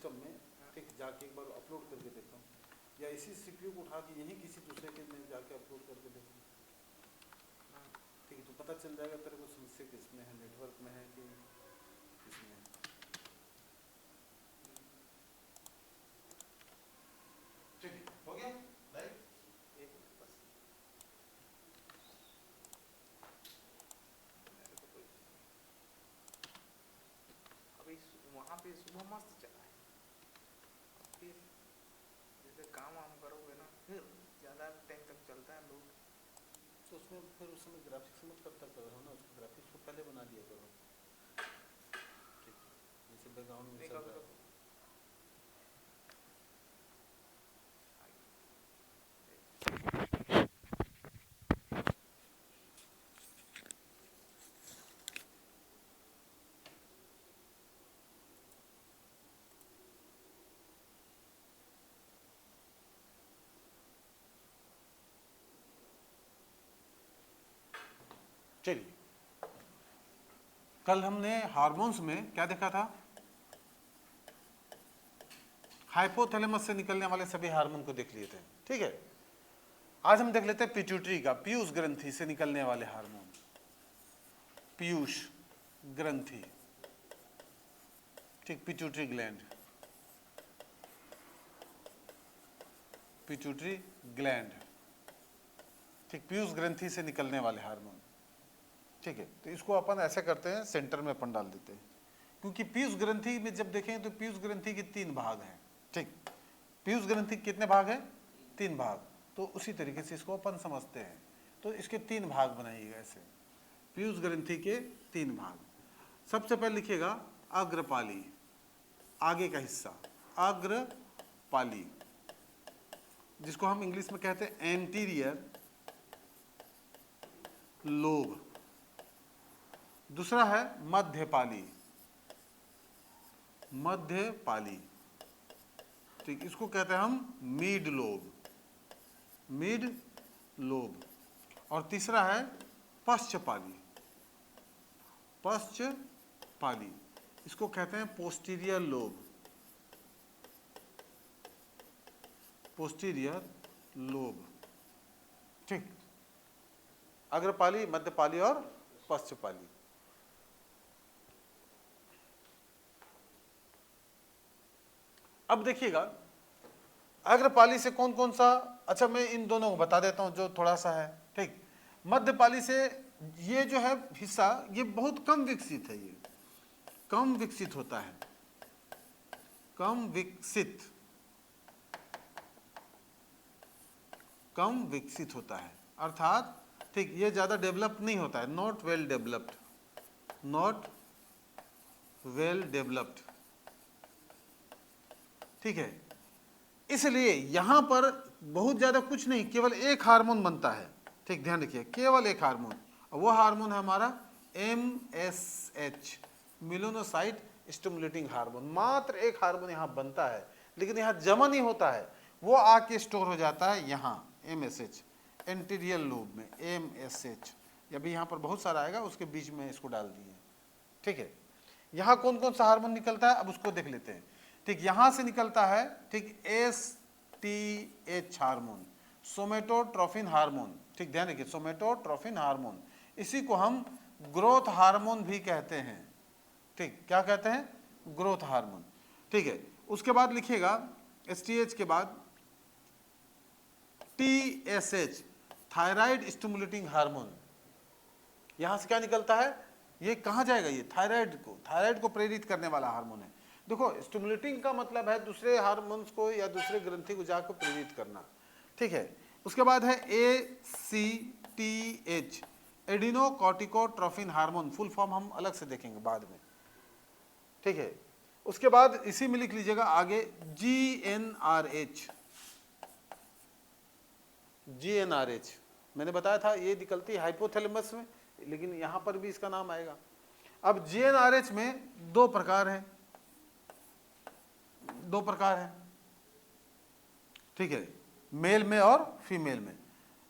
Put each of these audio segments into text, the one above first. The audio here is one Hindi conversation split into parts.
सिस्टम में, ठीक, जाके एक बार अपलोड करके देखता हूँ, या इसी सीपीयू को उठा के यहीं किसी दूसरे के में जाके अपलोड करके देखूँ, ठीक है, तो पता चल जाएगा तेरे को समस्या किसमें है, नेटवर्क में है कि किसमें है। ठीक है, हो गया राइट। एक मिनट बस, अभी वहाँ पे सुबह मस्त चला है, फिर जैसे काम वाम करोगे ना फिर ज़्यादा टाइम तक चलता है लोड। तो उसमें फिर उस समय ग्राफिक्स मत करता करो ना, उसको ग्राफिक्स को पहले बना लिया करो, ठीक, जैसे बैकग्राउंड में नहीं चल कभी रहा है। कभी चलिए, कल हमने हार्मोन्स में क्या देखा था, हाइपोथैलेमस से निकलने वाले सभी हार्मोन को देख लिए थे, ठीक है। आज हम देख लेते हैं पिट्यूटरी का, पीयूष ग्रंथि से निकलने वाले हार्मोन, पीयूष ग्रंथि, ठीक, पिट्यूटरी ग्लैंड, पिट्यूटरी ग्लैंड, ठीक, पीयूष ग्रंथि से निकलने वाले हार्मोन, ठीक है। तो इसको अपन ऐसे करते हैं, सेंटर में अपन डाल देते हैं, क्योंकि पीयूष ग्रंथि में जब देखें तो पीयूष ग्रंथि के 3 भाग हैं, ठीक, पीयूष ग्रंथि कितने भाग हैं, 3 भाग, तो उसी तरीके से इसको अपन समझते हैं। तो इसके 3 भाग बनाइएगा ऐसे, पीयूष ग्रंथि के 3 भाग। सबसे पहले लिखिएगा अग्रपाली, आगे का हिस्सा, अग्रपाली, जिसको हम इंग्लिश में कहते हैं एंटीरियर लोब। दूसरा है मध्यपाली, मध्यपाली, ठीक, इसको कहते हैं हम मिड लोब, मिड लोब। और तीसरा है पश्चपाली, पश्चपाली, इसको कहते हैं पोस्टीरियर लोब, पोस्टीरियर लोब, ठीक, अग्रपाली, मध्यपाली और पश्चपाली। अब देखिएगा अग्रपाली से कौन कौन सा, अच्छा मैं इन दोनों को बता देता हूं जो थोड़ा सा है, ठीक। मध्यपाली से ये जो है हिस्सा ये बहुत कम विकसित है, ये कम विकसित होता है, कम विकसित, कम विकसित होता है, अर्थात ठीक, ये ज्यादा डेवलप नहीं होता है, not well developed, not well developed, ठीक है। इसलिए यहां पर बहुत ज्यादा कुछ नहीं, केवल एक हार्मोन बनता है, ठीक, ध्यान रखिए, केवल एक हार्मोन, वो हार्मोन है हमारा MSH, मेलानोसाइट स्टिमुलेटिंग हार्मोन। मात्र एक हार्मोन यहां बनता है, लेकिन यहां जमा नहीं होता है, वो आके स्टोर हो जाता है यहां MSH, एंटीरियर लोब में MSH। अभी यहां पर बहुत सारा आएगा, उसके बीच में इसको डाल दिए, ठीक है। यहां कौन कौन सा हार्मोन निकलता है अब उसको देख लेते हैं, ठीक। यहां से निकलता है, ठीक, STH हार्मोन, सोमेटोट्रोफिन हार्मोन, ठीक, ध्यान रखिए, सोमेटोट्रोफिन हार्मोन, इसी को हम ग्रोथ हार्मोन भी कहते हैं, ठीक, क्या कहते हैं, ग्रोथ हार्मोन, ठीक है। उसके बाद लिखिएगा STH के बाद TSH, थायराइड स्टिमुलेटिंग हार्मोन। यहां से क्या निकलता है, ये कहां जाएगा, ये थायराइड को प्रेरित करने वाला हार्मोन है। देखो स्टिमुलेटिंग का मतलब है दूसरे हार्मोन्स को या दूसरे ग्रंथि को जाकर प्रेरित करना, ठीक है। उसके बाद है ACTH, एडिनोकॉर्टिकोट्रोफिन हार्मोन, फुल फॉर्म हम अलग से देखेंगे बाद में, ठीक है। उसके बाद इसी में लिख लीजिएगा आगे GnRH, GnRH मैंने बताया था ये निकलती है हाइपोथैलेमस में, लेकिन यहां पर भी इसका नाम आएगा। अब GnRH में दो प्रकार हैं, ठीक है, मेल में और फीमेल में।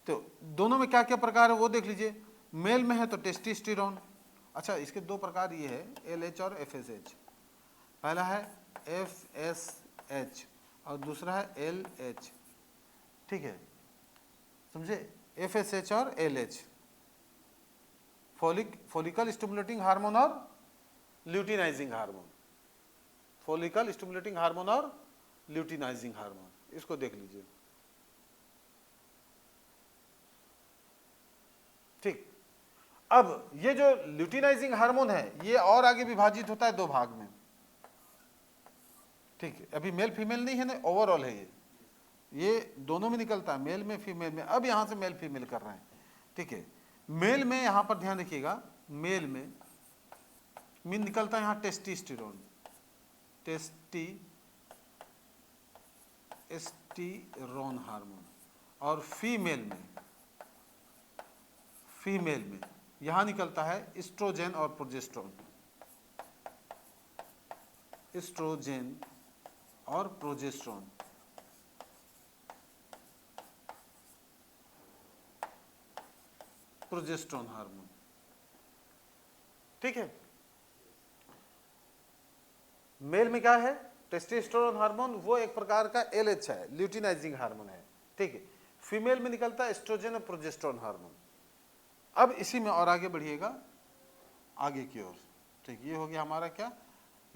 तो दोनों में क्या क्या प्रकार है वो देख लीजिए। मेल में है तो टेस्टोस्टेरोन, अच्छा इसके 2 प्रकार ये है, LH और FSH। पहला है FSH और दूसरा है LH, ठीक है, समझे, FSH और LH, फॉलिकल स्टिमुलेटिंग हार्मोन और luteinizing hormone, follicle stimulating hormone और ल्यूटिनाइजिंग हार्मोन, इसको देख लीजिए, ठीक। अब ये जो ल्यूटिनाइजिंग हार्मोन है ये और आगे विभाजित होता है दो भाग में, ठीक है, अभी मेल फीमेल नहीं है ना, ओवरऑल है ये दोनों में निकलता है, मेल में फीमेल में, अब यहां से मेल फीमेल कर रहे हैं, ठीक है। मेल में यहां पर ध्यान रखिएगा, मेल में निकलता है यहां टेस्टोस्टेरोन, टेस्टोस्टेरोन हार्मोन, और फीमेल में यहां निकलता है एस्ट्रोजन और प्रोजेस्टेरोन, एस्ट्रोजन और प्रोजेस्टेरोन, प्रोजेस्टेरोन हार्मोन, ठीक है। मेल में क्या है, टेस्टोस्टेरोन हार्मोन, वो एक प्रकार का LH है, ल्यूटिनाइजिंग हार्मोन है, ठीक है। फीमेल में निकलता है एस्ट्रोजन और प्रोजेस्टेरोन हार्मोन। अब इसी में और आगे बढ़िएगा, आगे की ओर, ठीक, ये हो गया हमारा क्या,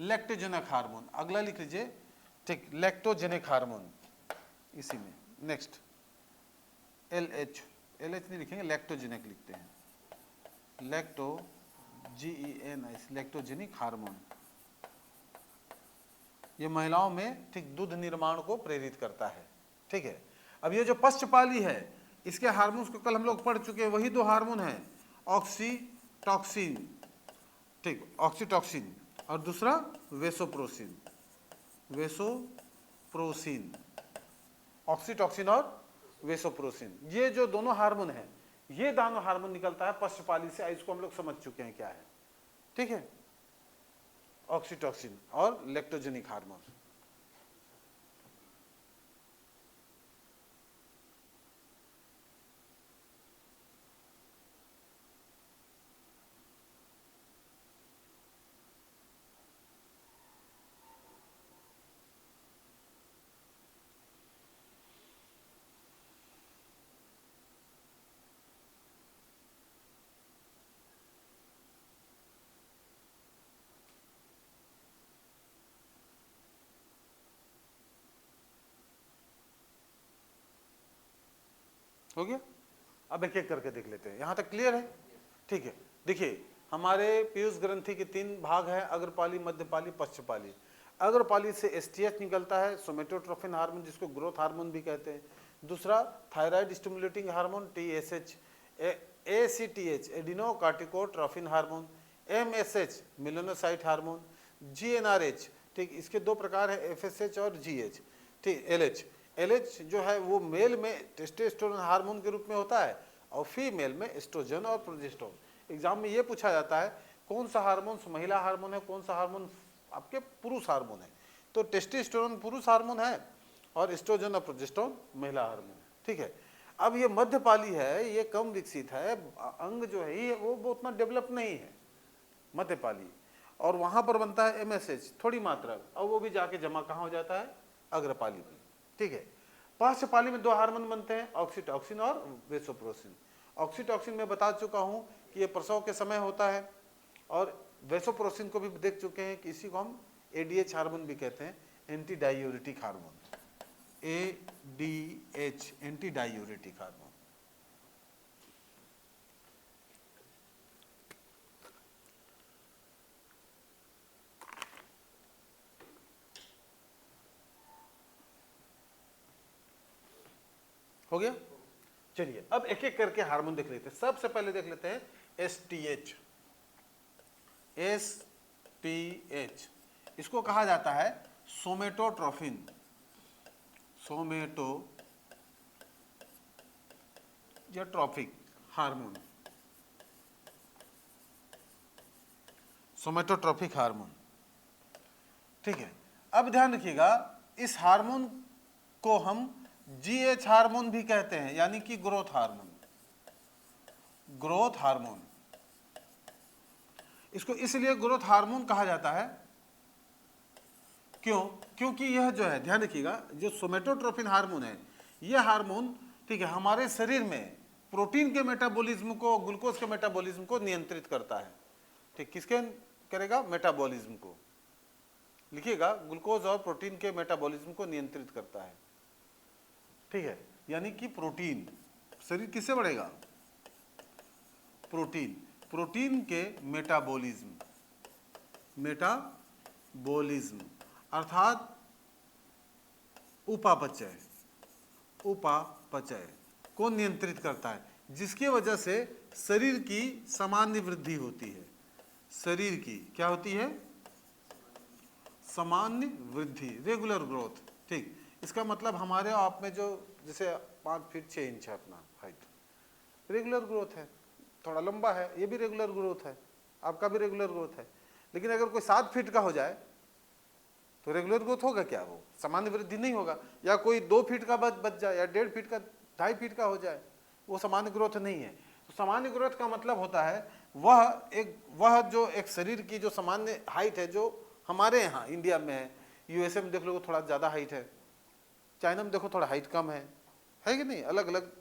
लैक्टोजेनिक हार्मोन, अगला लिख लीजिए, ठीक, लैक्टोजेनिक हार्मोन, इसी में नेक्स्ट LH नहीं लिखेंगे, लैक्टोजेनिक लिखते हैं, लैक्टोजेनिक हार्मोन, ये महिलाओं में ठीक दूध निर्माण को प्रेरित करता है, ठीक है। अब ये जो पश्चपाली है इसके हार्मोन्स को कल हम लोग पढ़ चुके हैं, वही दो हार्मोन हैं, ऑक्सीटॉक्सिन, ठीक, ऑक्सीटॉक्सिन और दूसरा वेसोप्रोसिन, ऑक्सीटॉक्सिन और वेसोप्रोसिन, ये जो दोनों हार्मोन हैं, ये दोनों हार्मोन निकलता है पश्चपाली से, इसको हम लोग समझ चुके हैं क्या है, ठीक है, ऑक्सीटॉक्सिन और लैक्टोजेनिक हार्मोन। हो गया, अब एक एक करके देख लेते हैं, यहां तक क्लियर है, ठीक है। देखिए हमारे पीयूष ग्रंथि के 3 भाग हैं, अग्रपाली, मध्यपाली, पश्चपाली। अग्रपाली से STH निकलता है, सोमेटोट्रोफिन हार्मोन, जिसको ग्रोथ हार्मोन भी कहते हैं। दूसरा thyroid stimulating hormone TSH, ACTH adrenocorticotrophin hormone, MSH melanocyte hormone, GnRH, ठीक, इसके 2 प्रकार है, FSH और GH, ठीक, LH जो है वो मेल में टेस्टोस्टेरोन हार्मोन के रूप में होता है और फीमेल में एस्ट्रोजन और प्रोजेस्टेरोन। एग्जाम में ये पूछा जाता है कौन सा हार्मोन महिला हार्मोन है, कौन सा हार्मोन आपके पुरुष हार्मोन है, तो टेस्टोस्टेरोन पुरुष हार्मोन है और एस्ट्रोजन और प्रोजेस्टेरोन महिला हार्मोन है, ठीक है। अब ये मध्यपाली है, ये कम विकसित है, अंग जो है ये वो उतना डेवलप नहीं है मध्यपाली, और वहां पर बनता है MSH थोड़ी मात्रा, और वो भी जाके जमा कहाँ हो जाता है, अग्रपाली में, ठीक है। पश्चपाली में 2 हार्मोन बनते हैं, ऑक्सीटॉक्सिन और वेसोप्रोसिन। ऑक्सीटॉक्सिन में बता चुका हूं कि ये प्रसव के समय होता है, और वेसोप्रोसिन को भी देख चुके हैं कि इसी को हम ADH हार्मोन भी कहते हैं, anti diuretic hormone, ADH anti diuretic hormone. हो गया, चलिए अब एक एक करके हार्मोन देख लेते हैं। सबसे पहले देख लेते हैं STH। इसको कहा जाता है सोमेटोट्रोफिन, या ट्रॉफिक हार्मोन, सोमेटोट्रोफिक हार्मोन, ठीक है। अब ध्यान रखिएगा, इस हार्मोन को हम GH हार्मोन भी कहते हैं, यानी कि ग्रोथ हार्मोन। इसको इसलिए ग्रोथ हार्मोन कहा जाता है क्यों? क्योंकि यह जो है, ध्यान रखिएगा, जो सोमेटोट्रोपिन हार्मोन है, यह हार्मोन, ठीक है, हमारे शरीर में प्रोटीन के मेटाबॉलिज्म को, ग्लूकोज के मेटाबॉलिज्म को नियंत्रित करता है। ठीक, किसके करेगा? मेटाबॉलिज्म को। लिखिएगा, ग्लूकोज और प्रोटीन के मेटाबॉलिज्म को नियंत्रित करता है। ठीक है, यानी कि प्रोटीन, शरीर किससे बढ़ेगा? प्रोटीन, प्रोटीन के मेटाबॉलिज्म, मेटाबॉलिज्म अर्थात उपापचय, उपापचय को नियंत्रित करता है, जिसकी वजह से शरीर की सामान्य वृद्धि होती है। शरीर की क्या होती है? सामान्य वृद्धि, रेगुलर ग्रोथ। ठीक, इसका मतलब हमारे आप में जो जैसे 5 फीट 6 इंच है अपना हाइट, रेगुलर ग्रोथ है। थोड़ा लंबा है, ये भी रेगुलर ग्रोथ है, आपका भी रेगुलर ग्रोथ है। लेकिन अगर कोई 7 फीट का हो जाए तो रेगुलर ग्रोथ होगा क्या? वो सामान्य वृद्धि नहीं होगा। या कोई 2 फीट का बच जाए, या 1.5 फीट का, 2.5 फीट का हो जाए, वो सामान्य ग्रोथ नहीं है। तो सामान्य ग्रोथ का मतलब होता है वह जो एक शरीर की जो सामान्य हाइट है, जो हमारे यहाँ इंडिया में है, यूएसए में देख लो थोड़ा ज़्यादा हाइट है, चाइना में देखो थोड़ा हाइट कम है कि नहीं? अलग अलग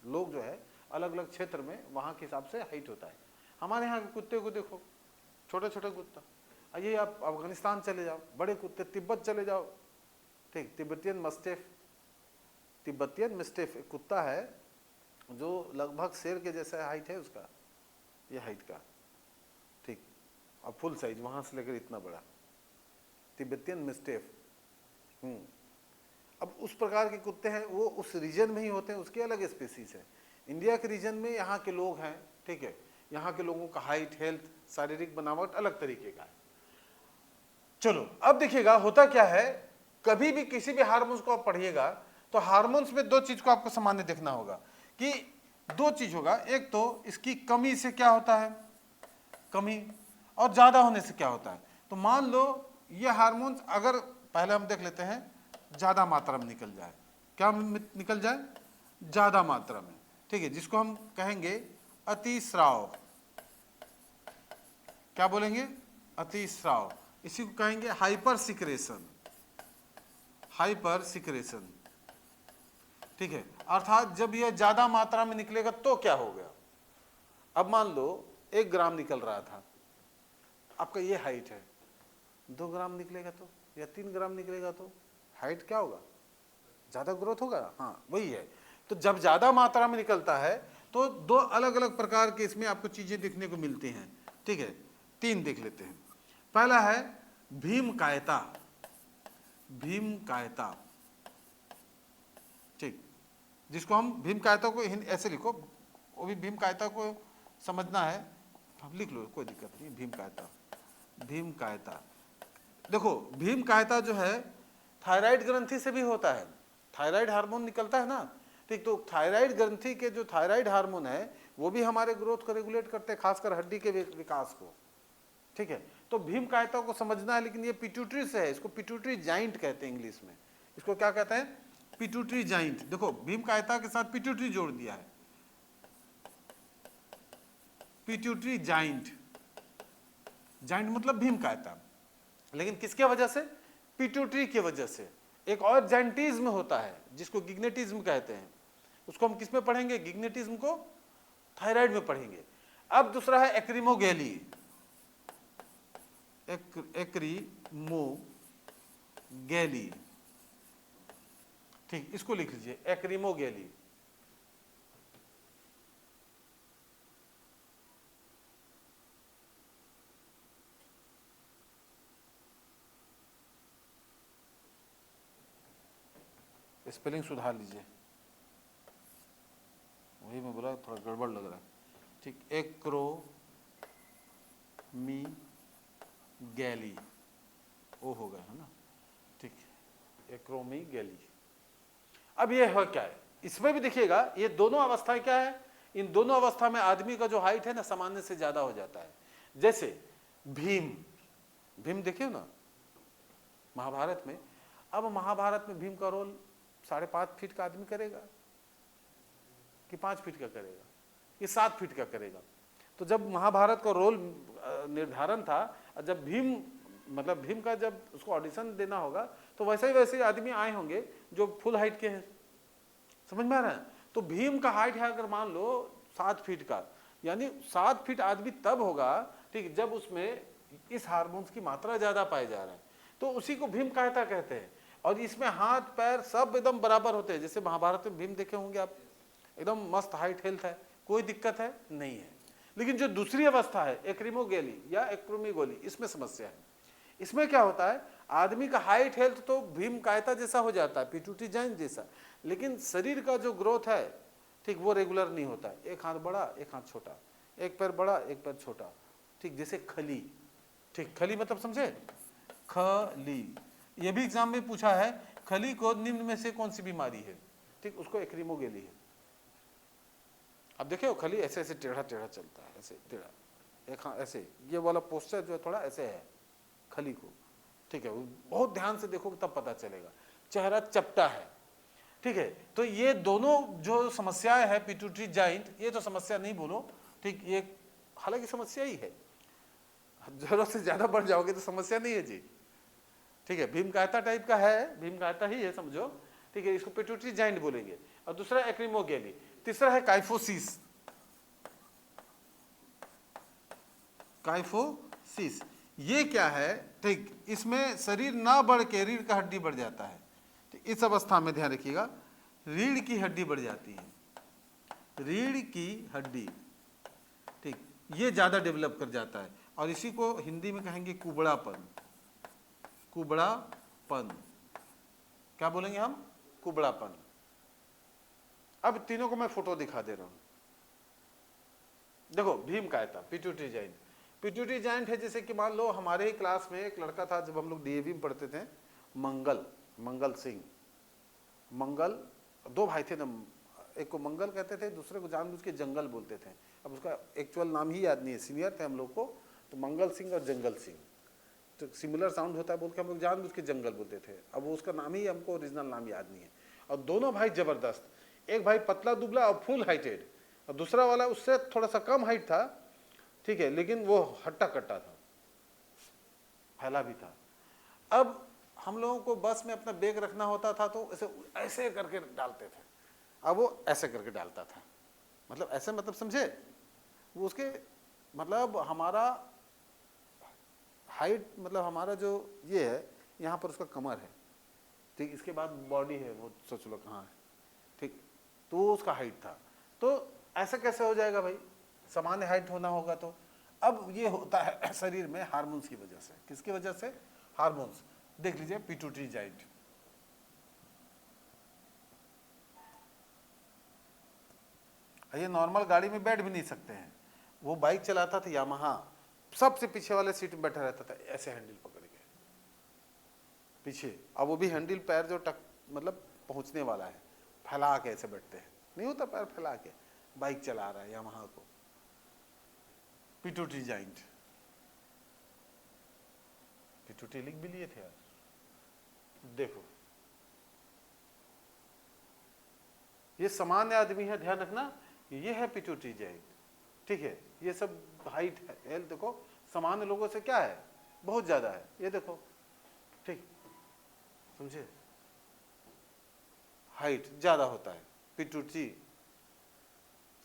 लोग जो है अलग अलग क्षेत्र में वहाँ के हिसाब से हाइट होता है। हमारे यहाँ के कुत्ते को देखो, छोटे छोटे कुत्ता, आइए आप अफगानिस्तान चले जाओ, बड़े कुत्ते, तिब्बत चले जाओ, ठीक, तिब्बतियन मस्टिफ, तिब्बतियन मस्टिफ एक कुत्ता है जो लगभग शेर के जैसा हाइट है उसका, ये हाइट का, ठीक, और फुल साइज वहाँ से लेकर इतना बड़ा, तिब्बतियन मस्टिफ। अब उस प्रकार के कुत्ते हैं, वो उस रीजन में ही होते हैं, उसके अलग स्पीसीज है। इंडिया के रीजन में यहाँ के लोग हैं, ठीक है, यहाँ के लोगों का हाइट, हेल्थ, शारीरिक बनावट अलग तरीके का है। चलो अब देखिएगा होता क्या है, कभी भी किसी भी हार्मोन्स को आप पढ़िएगा तो हार्मोन्स में 2 चीज को आपको सामान्य देखना होगा कि 2 चीज होगा। एक तो इसकी कमी से क्या होता है, कमी, और ज्यादा होने से क्या होता है। तो मान लो ये हार्मोन्स अगर पहले हम देख लेते हैं, ज्यादा मात्रा में निकल जाए, क्या निकल जाए? ज्यादा मात्रा में, ठीक है, जिसको हम कहेंगे अतिस्राव। क्या बोलेंगे? अतिस्राव। इसी को कहेंगे हाइपर सिक्रेशन, हाइपर सिक्रेशन, ठीक है। अर्थात जब यह ज्यादा मात्रा में निकलेगा तो क्या हो गया? अब मान लो 1 ग्राम निकल रहा था, आपका ये हाइट है, 2 ग्राम निकलेगा तो, या 3 ग्राम निकलेगा तो हाइट क्या होगा? ज्यादा ग्रोथ होगा। हाँ वही है। तो जब ज्यादा मात्रा में निकलता है तो 2 अलग अलग प्रकार के इसमें आपको चीजें देखने को मिलती हैं, ठीक है। 3 देख लेते हैं। पहला है भीम कायता, भीम कायता, ठीक, जिसको हम भीम कायता को ऐसे लिखो, वो भी भीम कायता को समझना है, हम लिख लो, कोई दिक्कत नहीं। भीम कायता, भीम कायता, देखो भीम कायता जो है थायराइड ग्रंथि से भी होता है, थायराइड हार्मोन निकलता है ना, ठीक। तो थायराइड ग्रंथि के जो थायराइड हार्मोन है वो भी हमारे ग्रोथ को रेगुलेट करते हैं, खासकर हड्डी के विकास को, ठीक है। तो भीम कायता को समझना है, लेकिन ये पिट्यूटरी से है, इसको पिट्यूटरी जाइंट कहते हैं इंग्लिश में। इसको क्या कहते हैं? Pituitary giant. देखो भीम कायता के साथ पिट्यूटरी जोड़ दिया है, पिट्यूटरी जाइंट, जाइंट मतलब भीम कायता, लेकिन किसके वजह से? पिट्यूटरी की वजह से। एक और जाइंटिज्म होता है जिसको गिग्नेटिज्म कहते हैं, उसको हम किस में पढ़ेंगे? गिग्नेटिज्म को थायराइड में पढ़ेंगे। अब दूसरा है एक्रीमोगैली, एक्रीमोगैली, ठीक, इसको लिख लीजिए एक्रीमोगैली। स्पेलिंग सुधार लीजिए, वही मैं बोला थोड़ा गड़बड़ लग रहा है, ठीक। एक्रोमीगैली, ओ हो गया है ना, ठीक, एक्रोमीगैली। अब ये है क्या है? इसमें भी देखिएगा ये दोनों अवस्थाएं क्या है, इन दोनों अवस्था में आदमी का जो हाइट है ना सामान्य से ज्यादा हो जाता है। जैसे भीम, भीम देखिए ना महाभारत में, अब महाभारत में भीम का रोल 5.5 फीट का आदमी करेगा कि 5 फीट का करेगा, ये 7 फीट का करेगा। तो जब महाभारत का रोल निर्धारण था, जब भीम मतलब भीम का जब उसको ऑडिशन देना होगा तो वैसे ही आदमी आए होंगे जो फुल हाइट के हैं, समझ में आ रहा है। तो भीम का हाइट है अगर मान लो 7 फीट का, यानी 7 फीट आदमी तब होगा ठीक जब उसमें इस हार्मोन्स की मात्रा ज्यादा पाए जा रहा है, तो उसी को भीम कायता कहते हैं। और इसमें हाथ पैर सब एकदम बराबर होते हैं, जैसे महाभारत में भीम देखे होंगे आप, एकदम मस्त हाइट हेल्थ है, कोई दिक्कत है नहीं है। लेकिन जो दूसरी अवस्था है एक्रीमोगेली या एक्रोमीगोली, इसमें समस्या है। इसमें क्या होता है, आदमी का हाइट हेल्थ तो भीम कायता जैसा हो जाता है, पिट्यूटरी जॉइंट जैसा, लेकिन शरीर का जो ग्रोथ है ठीक वो रेगुलर नहीं होता है। एक हाथ बड़ा एक हाथ छोटा, एक पैर बड़ा एक पैर छोटा, ठीक जैसे खली। ठीक, खली मतलब समझे, खली, ये भी एग्जाम में पूछा है, खली को निम्न में से कौन सी बीमारी है, ठीक उसको एक्रीमोगेली है। अब देखिए खली ऐसे ऐसे टेढ़ा टेढ़ा चलता है, ऐसे टेढ़ा, एक हाँ ऐसे, ये वाला पोस्चर जो है थोड़ा ऐसे है खली को, ठीक है, बहुत ध्यान से देखोगे तब पता चलेगा। चेहरा चपटा है, ठीक है। तो ये दोनों जो समस्याएं है पिट्यूटरी जॉइंट, ये तो समस्या नहीं बोलो, ठीक, ये हालांकि समस्या ही है, जरूरत से ज्यादा बढ़ जाओगे तो समस्या नहीं है जी, ठीक है। भीम कायता टाइप का है, भीम कायता ही है समझो, ठीक है, इसको पिट्यूटरी जॉइंट बोलेंगे। और दूसरा एक्रीमोगेली, तीसरा है काइफोसिस। काइफोसिस ये क्या है, ठीक, इसमें शरीर ना बढ़ के रीढ़ का हड्डी बढ़ जाता है। ठीक, इस अवस्था में ध्यान रखिएगा, रीढ़ की हड्डी बढ़ जाती है, रीढ़ की हड्डी, ठीक, ये ज्यादा डेवलप कर जाता है। और इसी को हिंदी में कहेंगे कुबड़ापन, कुबड़ापन, क्या बोलेंगे हम, कुबड़ापन। अब तीनों को मैं फोटो दिखा दे रहा हूं, देखो भीम कायता, पिट्यूटरी जॉइंट। पिट्यूटरी जॉइंट है जैसे कि मान लो हमारे ही क्लास में एक लड़का था जब हम लोग डीएवी में पढ़ते थे, मंगल सिंह, मंगल, दो भाई थे ना, एक को मंगल कहते थे, दूसरे को जानबूझ के जंगल बोलते थे। अब उसका एक्चुअल नाम ही याद नहीं है, सीनियर थे हम लोग को, तो मंगल सिंह और जंगल सिंह, तो सिमिलर साउंड होता है बोल के हम लोग जानबूझ के जंगल बोलते थे। अब वो उसका नाम ही हमको ओरिजिनल नाम याद नहीं है। और दोनों भाई जबरदस्त, एक भाई पतला दुबला और फुल हाइटेड, और दूसरा वाला उससे थोड़ा सा कम हाइट था, ठीक है, लेकिन वो हट्टा कट्टा था, फैला भी था। अब हम लोगों को बस में अपना बैग रखना होता था तो ऐसे करके डालते थे, अब वो ऐसे करके डालता था, मतलब ऐसे, मतलब समझे, वो उसके मतलब हमारा हाइट, मतलब हमारा जो ये है यहाँ पर उसका कमर है, ठीक, इसके बाद बॉडी है, वो सोच लो कहाँ है, ठीक, तो वो उसका हाइट था। तो ऐसा कैसे हो जाएगा भाई, सामान्य हाइट होना होगा। तो अब ये होता है शरीर में हार्मोन्स की वजह से, किसकी वजह से, हार्मोन्स। देख लीजिए पिट्यूटरी जॉइंट, ये नॉर्मल गाड़ी में बैठ भी नहीं सकते हैं। वो बाइक चलाता था यामाहा, सबसे पीछे वाले सीट में बैठा रहता था, ऐसे हैंडल पकड़ के पीछे, अब वो भी हैंडल पैर जो मतलब पहुंचने वाला है, फैला के ऐसे बैठते हैं, नहीं होता पैर फैला के, बाइक चला रहा है यामाहा को, पिट्यूटरी जॉइंट। पिट्यूटरी लिख भी लिए थे यार, देखो ये सामान्य आदमी है, ध्यान रखना, ये है पिट्यूटरी जॉइंट, ठीक है। ये सब हाइट है, हेल्थ देखो सामान्य लोगों से क्या है, बहुत ज्यादा है, ये देखो, ठीक, समझे, हाइट ज्यादा होता है पिट्यूटरी,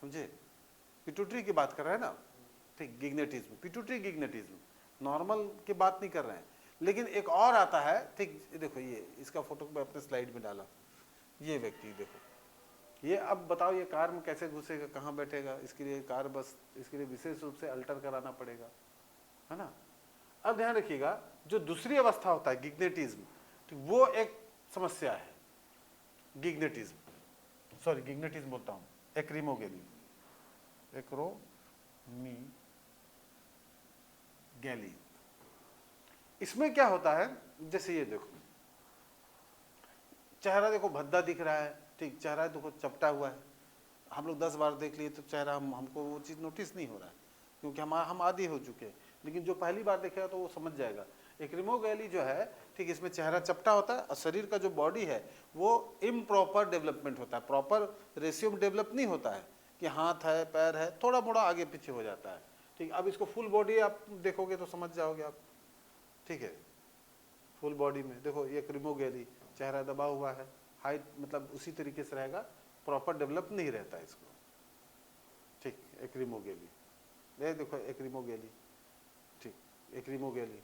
समझे, पिट्यूटरी की बात कर रहे हैं ना, ठीक, गिग्नेटिज्म, पिट्यूटरी गिग्नेटिज्म, नॉर्मल की बात नहीं कर रहे हैं। लेकिन एक और आता है, ठीक, देखो ये इसका फोटो मैं अपने स्लाइड में डाला, ये व्यक्ति देखो, ये अब बताओ ये कार में कैसे घुसेगा, कहाँ बैठेगा, इसके लिए कार बस, इसके लिए विशेष रूप से अल्टर कराना पड़ेगा, है ना। अब ध्यान रखिएगा, जो दूसरी अवस्था होता है गिग्नेटिज्म, ठीक, वो एक समस्या है, गिग्नेटिज्म, सॉरी गिग्नेटिज्म बोलता हूँ, एक्रीमोगेली, एक्रोमीगेली। इसमें क्या होता है, जैसे ये देखो, चेहरा देखो भद्दा दिख रहा है, ठीक, चेहरा देखो चपटा हुआ है, हम लोग 10 बार देख लिए तो चेहरा हमको वो चीज़ नोटिस नहीं हो रहा है, क्योंकि हम आदी हो चुके हैं। लेकिन जो पहली बार देखेगा तो वो समझ जाएगा। एक्रीमोगेली जो है, ठीक, इसमें चेहरा चपटा होता है और शरीर का जो बॉडी है वो इम्प्रॉपर डेवलपमेंट होता है, प्रॉपर रेशियो में डेवलप नहीं होता है कि हाथ है पैर है, थोड़ा मोड़ा आगे पीछे हो जाता है, ठीक। अब इसको फुल बॉडी आप देखोगे तो समझ जाओगे आप, ठीक है, फुल बॉडी में देखो ये क्रिमोगेली, चेहरा दबा हुआ है, हाइट मतलब उसी तरीके से रहेगा, प्रॉपर डेवलप नहीं रहता है इसको, ठीक। एक्रीमोगेली, ये देखो एक्रीमोगेली, ठीक, एक्रीमोगेली,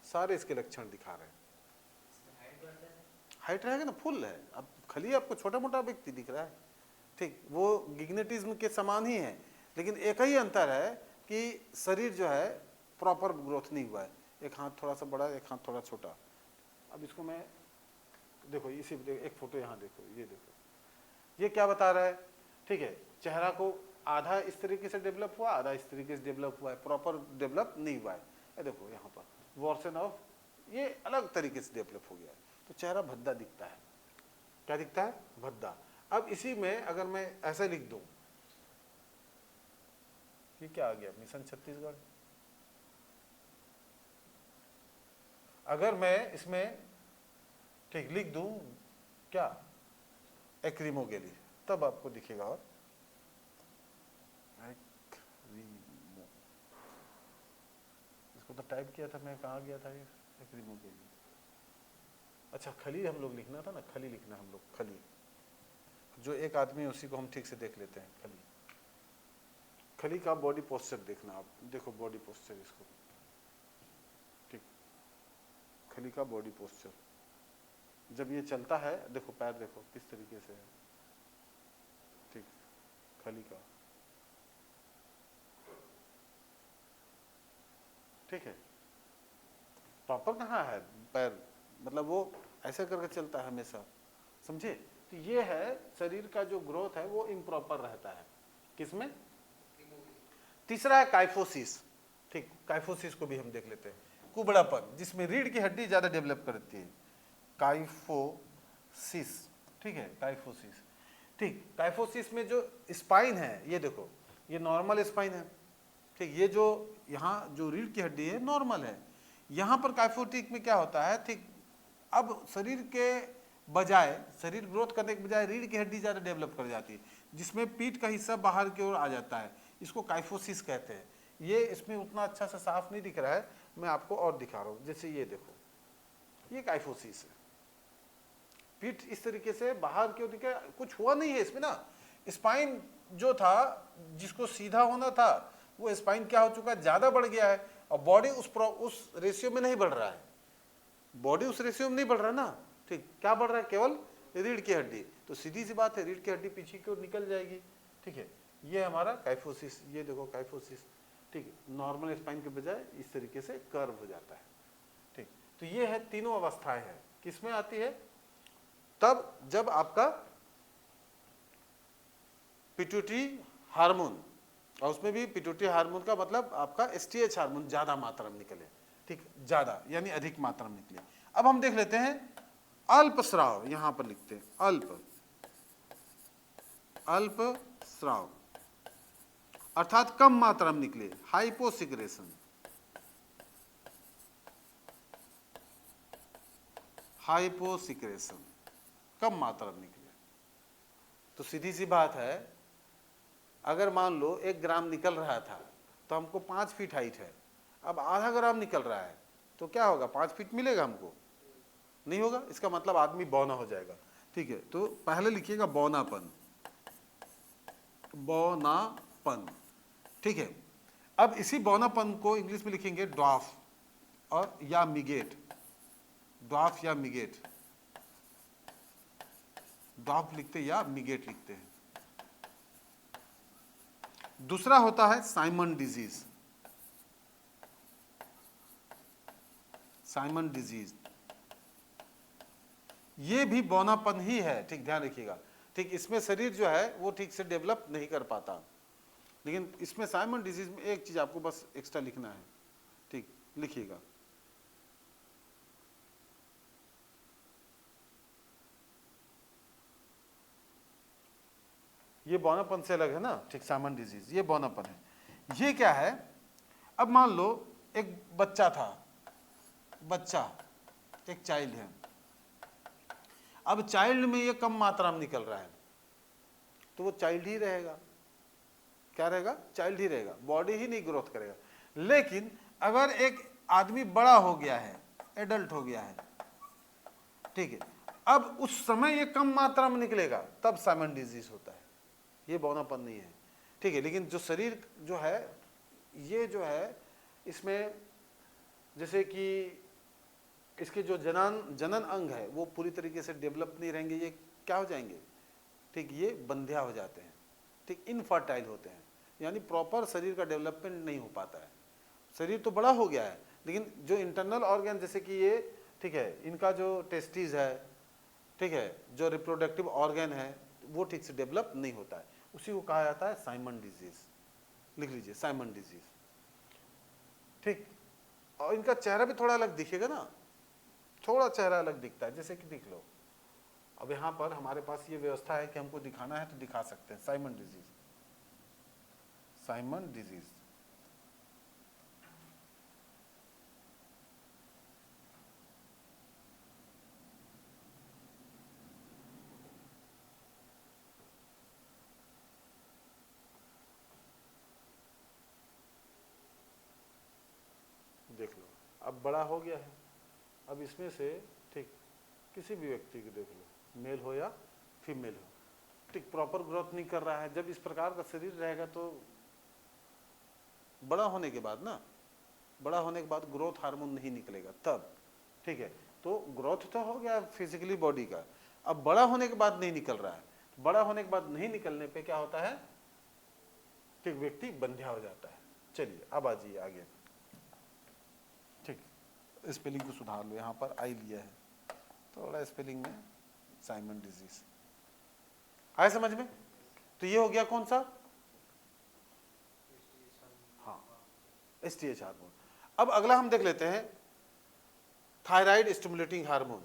सारे इसके लक्षण दिखा रहे हैं। हाइट रहेगा ना, फुल है, अब खाली आपको छोटा मोटा व्यक्ति दिख रहा है, ठीक। वो गिग्नेटिज्म के समान ही है, लेकिन एक ही अंतर है कि शरीर जो है प्रॉपर ग्रोथ नहीं हुआ है, एक हाथ थोड़ा सा बड़ा, एक हाथ थोड़ा छोटा। अब इसको मैं देखो इसी एक फोटो यहाँ देखो, ये देखो, ये क्या बता रहा है, ठीक है, चेहरा को आधा इस तरीके से डेवलप हुआ, आधा इस तरीके से डेवलप हुआ है, प्रॉपर डेवलप नहीं हुआ है। ये देखो यहाँ पर वॉर्सन ऑफ, ये अलग तरीके से डेवलप हो गया है, तो चेहरा भद्दा दिखता है। क्या दिखता है? भद्दा। अब इसी में अगर मैं ऐसे लिख दूं, ये क्या आ गया, मिशन छत्तीसगढ़। अगर मैं इसमें ठीक लिख दूं क्या, एक्रीमोगेली, तब आपको दिखेगा। और इसको तो टाइप किया था मैं, कहाँ गया था ये एक्रीमोगेली। अच्छा खली हम लोग लिखना था ना, खली लिखना हम लोग, खली जो एक आदमी है उसी को हम ठीक से देख लेते हैं। खली, खली का बॉडी पोस्चर देखना आप, देखो बॉडी पोस्चर इसको, ठीक, खली का बॉडी पोस्चर जब ये चलता है, देखो पैर देखो किस तरीके से है, ठीक, खली का, ठीक है। प्रॉपर कहाँ है पैर, मतलब वो ऐसे करके चलता है हमेशा, समझे। तो ये है शरीर का जो ग्रोथ है वो इम्प्रॉपर रहता है, किसमें। तीसरा है काइफोसिस, ठीक, काइफोसिस को भी हम देख लेते हैं, कुबड़ापन, जिसमें रीढ़ की हड्डी ज्यादा डेवलप करती है, काइफोसिस, ठीक है, काइफोसिस, ठीक। काइफोसिस में जो स्पाइन है, ये देखो ये नॉर्मल स्पाइन है, ठीक, ये जो यहाँ जो रीढ़ की हड्डी है नॉर्मल है, यहाँ पर काइफोटिक में क्या होता है, ठीक, अब शरीर के बजाय, शरीर ग्रोथ करने के बजाय रीढ़ की हड्डी ज़्यादा डेवलप कर जाती है, जिसमें पीठ का हिस्सा बाहर की ओर आ जाता है, इसको काइफोसिस कहते हैं। ये इसमें उतना अच्छा से साफ नहीं दिख रहा है, मैं आपको और दिखा रहा हूँ, जैसे ये देखो, ये काइफोसिस है, पीठ इस तरीके से बाहर की ओर दिखे, कुछ हुआ नहीं है इसमें ना। स्पाइन जो था, जिसको सीधा होना था, वो स्पाइन क्या हो चुका है, ज़्यादा बढ़ गया है, और बॉडी उस रेशियो में नहीं बढ़ रहा है, बॉडी उस रेशियो में नहीं बढ़ रहा ना, ठीक। क्या बढ़ रहा है, केवल रीढ़ की हड्डी, तो सीधी सी बात है रीढ़ की हड्डी पीछे की ओर निकल जाएगी, ठीक है। ये हमारा काइफोसिस, ये देखो काइफोसिस, ठीक, नॉर्मल स्पाइन के बजाय इस तरीके से कर्व हो जाता है, ठीक। तो ये है तीनों अवस्थाएं हैं, किसमें आती है, तब जब आपका पिट्यूटरी हार्मोन, और उसमें भी पिट्यूटरी हार्मोन का मतलब आपका एसटीएच हार्मोन ज्यादा मात्रा में निकले, ठीक, ज्यादा यानी अधिक मात्रा में निकले। अब हम देख लेते हैं अल्प स्राव, यहां पर लिखते हैं अल्प स्राव, अर्थात कम मात्रा में निकले, हाइपोसिक्रेशन, हाइपोसिक्रेशन, कम मात्रा में निकले। तो सीधी सी बात है, अगर मान लो 1 ग्राम निकल रहा था तो हमको 5 फीट हाइट है, अब आधा ग्राम निकल रहा है तो क्या होगा, 5 फीट मिलेगा हमको, नहीं होगा, इसका मतलब आदमी बौना हो जाएगा, ठीक है। तो पहले लिखिएगा बौनापन, बौनापन, ठीक है। अब इसी बौनापन को इंग्लिश में लिखेंगे ड्वार्फ और या मिगेट, ड्वार्फ या मिगेट, ड्वार्फ लिखते या मिगेट लिखते हैं। दूसरा होता है साइमन डिजीज, साइमन डिजीज, ये भी बौनापन ही है, ठीक, ध्यान रखिएगा, ठीक। इसमें शरीर जो है वो ठीक से डेवलप नहीं कर पाता, लेकिन इसमें साइमन डिजीज में एक चीज आपको बस एक्स्ट्रा लिखना है, ठीक, लिखिएगा, ये बौनापन से अलग है ना, ठीक, साइमन डिजीज ये बौनापन है। ये क्या है, अब मान लो एक बच्चा था, बच्चा एक चाइल्ड है, अब चाइल्ड में ये कम मात्रा में निकल रहा है, तो वो चाइल्ड ही रहेगा, क्या रहेगा, चाइल्ड ही रहेगा, बॉडी ही नहीं ग्रोथ करेगा। लेकिन अगर एक आदमी बड़ा हो गया है, एडल्ट हो गया है, ठीक है, अब उस समय ये कम मात्रा में निकलेगा, तब साइमन डिजीज होता है, ये बौनापन नहीं है, ठीक है। लेकिन जो शरीर जो है, ये जो है, इसमें जैसे कि इसके जो जनन अंग है वो पूरी तरीके से डेवलप नहीं रहेंगे, ये क्या हो जाएंगे, ठीक, ये बंध्या हो जाते हैं, ठीक, इनफर्टाइल होते हैं, यानी प्रॉपर शरीर का डेवलपमेंट नहीं हो पाता है। शरीर तो बड़ा हो गया है, लेकिन जो इंटरनल ऑर्गन जैसे कि ये, ठीक है, इनका जो टेस्टिस है, ठीक है, जो रिप्रोडक्टिव ऑर्गन है, वो ठीक से डेवलप नहीं होता है, उसी को कहा जाता है साइमन डिजीज। लिख लीजिए, साइमन डिजीज, ठीक। और इनका चेहरा भी थोड़ा अलग दिखेगा ना, थोड़ा चेहरा अलग दिखता है, जैसे कि देख लो, अब यहाँ पर हमारे पास ये व्यवस्था है कि हमको दिखाना है तो दिखा सकते हैं। साइमन डिजीज, साइमन डिजीज, देख लो, अब बड़ा हो गया है। अब इसमें से, ठीक, किसी भी व्यक्ति को देख लो, मेल हो या फीमेल हो, ठीक, प्रॉपर ग्रोथ नहीं कर रहा है। जब इस प्रकार का शरीर रहेगा तो बड़ा होने के बाद ना, बड़ा होने के बाद ग्रोथ हार्मोन नहीं निकलेगा तब, ठीक है। तो ग्रोथ तो हो गया फिजिकली बॉडी का, अब बड़ा होने के बाद नहीं निकल रहा है, बड़ा होने के बाद नहीं निकलने पे क्या होता है, ठीक, व्यक्ति बंध्या हो जाता है। चलिए अब आ जाइए आगे, ठीक, स्पेलिंग को सुधार लो, यहाँ पर आई लिया है, थोड़ा स्पेलिंग में साइमन डिजीज आए समझ में। तो ये हो गया कौन सा, हाँ, एसटीएच हार्मोन। अब अगला हम देख लेते हैं थायराइड स्टिमुलेटिंग हार्मोन,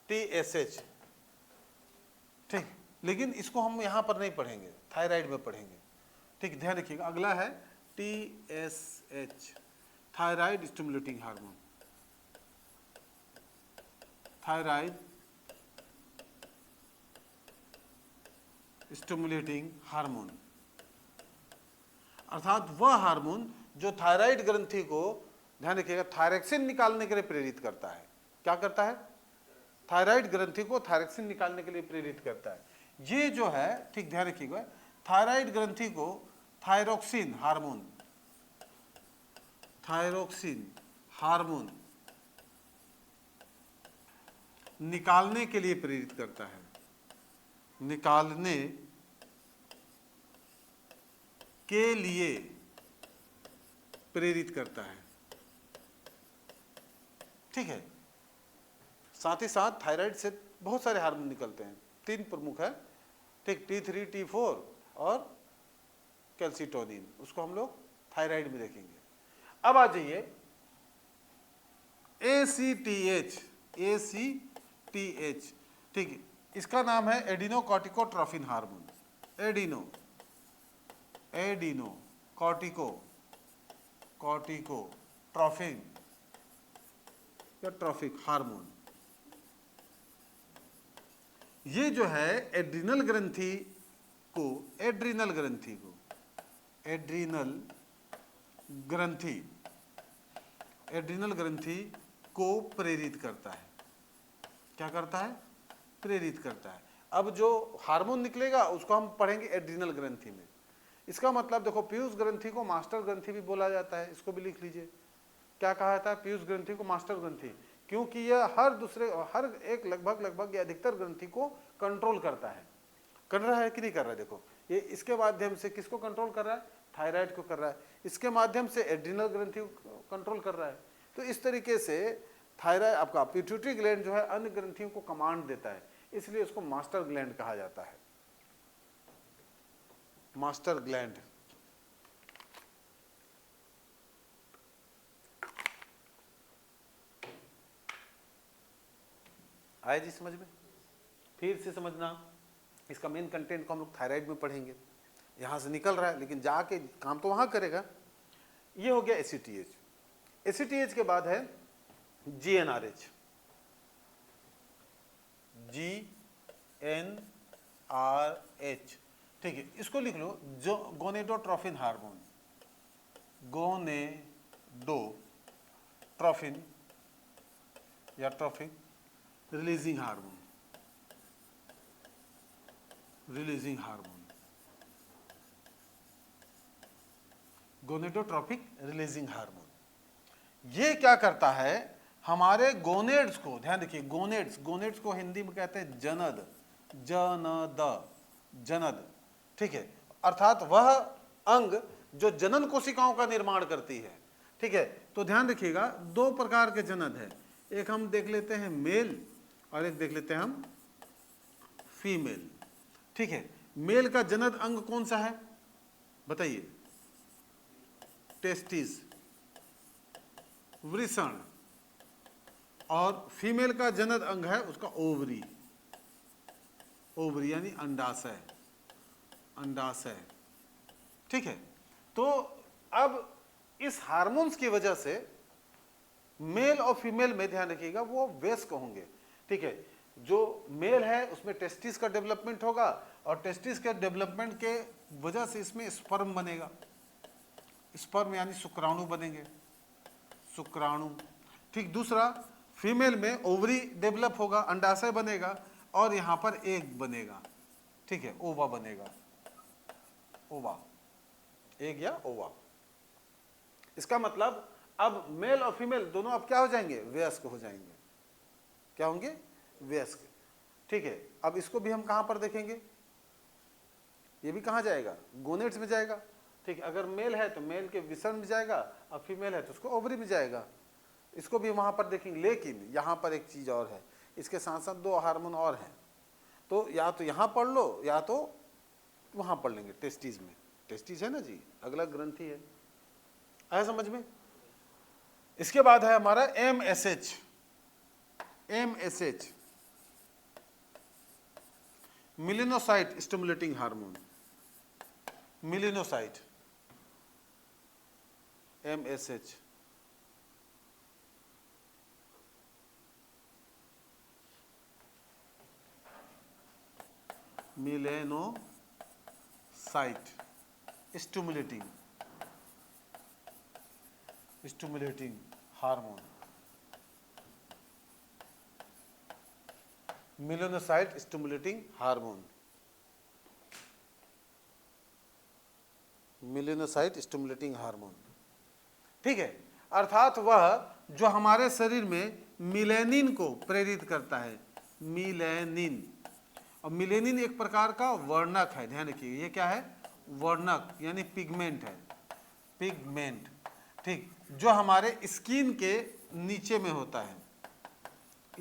टीएसएच, ठीक, लेकिन इसको हम यहां पर नहीं पढ़ेंगे, थायराइड में पढ़ेंगे, ठीक, ध्यान रखिएगा। अगला है TSH, thyroid stimulating hormone, thyroid stimulating hormone, अर्थात वह हार्मोन जो थायराइड ग्रंथि को, ध्यान रखिएगा, थायरक्सिन निकालने के लिए प्रेरित करता है। क्या करता है, थायराइड ग्रंथि को थायरक्सिन निकालने के लिए प्रेरित करता है। ये जो है, ठीक, ध्यान रखिएगा, थायराइड ग्रंथि को थायरोक्सिन हार्मोन, थायरोक्सिन हार्मोन निकालने के लिए प्रेरित करता है, निकालने के लिए प्रेरित करता है, ठीक है। साथ ही साथ थायराइड से बहुत सारे हार्मोन निकलते हैं, 3 प्रमुख है, ठीक, T3, T4 और कैल्सिटोनिन, उसको हम लोग थायराइड में देखेंगे। अब आ जाइए ACTH, ACTH, ठीक, इसका नाम है एडिनोकॉर्टिकोट्रोफिन हार्मोन, कॉर्टिकोट्रोफिन या ट्रॉफिक हार्मोन। ये जो है एड्रिनल ग्रंथि को, एड्रिनल ग्रंथि को प्रेरित करता है। क्या करता है, प्रेरित करता है। अब जो हार्मोन निकलेगा उसको हम पढ़ेंगे एड्रिनल ग्रंथि में। इसका मतलब देखो, पीयूष ग्रंथि को मास्टर ग्रंथि भी बोला जाता है, इसको भी लिख लीजिए। क्या कहा जाता है, पीयूष ग्रंथि को मास्टर ग्रंथि, क्योंकि यह हर एक लगभग या अधिकतर ग्रंथि को कंट्रोल करता है। कर रहा है कि नहीं कर रहा है, देखो, ये इसके माध्यम से किसको कंट्रोल कर रहा है, थायराइड को कर रहा है, इसके माध्यम से एड्रिनल ग्रंथि को कंट्रोल कर रहा है। तो इस तरीके से थायराइड, आपका पिट्यूटरी ग्लैंड जो है अन्य ग्रंथियों को कमांड देता है, इसलिए उसको मास्टर ग्लैंड कहा जाता है, मास्टर ग्लैंड। आया जी समझ में। फिर से समझना, इसका मेन कंटेंट को हम लोग थायराइड में पढ़ेंगे, यहां से निकल रहा है लेकिन जाके काम तो वहां करेगा। ये हो गया एसीटीएच। एसीटीएच के बाद है जीएनआरएच, GnRH, ठीक है, इसको लिख लो, जो गोनेडोट्रोफिन हार्मोन, ट्रोफिन या trophic releasing hormone, releasing hormone, gonadotropic releasing hormone. ये क्या करता है, हमारे गोनेड्स को, ध्यान देखिए गोनेड्स, गोनेड्स को हिंदी में कहते हैं जनद, जनद, जनद, ठीक है, अर्थात वह अंग जो जनन कोशिकाओं का निर्माण करती है, ठीक है। तो ध्यान रखिएगा दो प्रकार के जनद है, एक हम देख लेते हैं मेल और एक देख लेते हैं हम फीमेल, ठीक है। मेल का जनद अंग कौन सा है बताइए, टेस्टिस, वृषण, और फीमेल का जनद अंग है उसका ओवरी, ओवरी यानी अंडाशय, अंडाशय, ठीक है। तो अब इस हार्मोन्स की वजह से मेल और फीमेल में ध्यान रखिएगा वो वयस्क होंगे, ठीक है। जो मेल है उसमें टेस्टिस का डेवलपमेंट होगा और टेस्टिस के डेवलपमेंट के वजह से इसमें स्पर्म बनेगा, स्पर्म यानी शुक्राणु बनेंगे, शुक्राणु, ठीक। दूसरा फीमेल में ओवरी डेवलप होगा, अंडाशय बनेगा और यहां पर एग बनेगा, ठीक है, ओवा बनेगा, ओवा, एग या ओवा। इसका मतलब अब मेल और फीमेल दोनों अब क्या हो जाएंगे, वयस्क हो जाएंगे, क्या होंगे, वयस्क, ठीक है। अब इसको भी हम कहां पर देखेंगे, ये भी कहां जाएगा, गोनेड्स में जाएगा, ठीक है। अगर मेल है तो मेल के विषण में जाएगा और फीमेल है तो उसको ओवरी में जाएगा, इसको भी वहां पर देखेंगे। लेकिन यहां पर एक चीज और है, इसके साथ साथ दो हार्मोन और हैं, तो या तो यहां पढ़ लो या तो वहां पढ़ लेंगे, टेस्टिस में, टेस्टिस है ना जी, अगला ग्रंथि है, आया समझ में। इसके बाद है हमारा MSH, MSH melanocyte stimulating hormone, melanocyte, MSH, melanocyte stimulating, stimulating hormone, melanocyte stimulating hormone, melanocyte stimulating hormone, ठीक है। अर्थात वह जो हमारे शरीर में मिलेनिन को प्रेरित करता है, मिलेनिन, और मिलेनिन एक प्रकार का वर्णक है, ध्यान रखिए ये क्या है, वर्णक यानी पिगमेंट है, पिगमेंट, ठीक, जो हमारे स्किन के नीचे में होता है,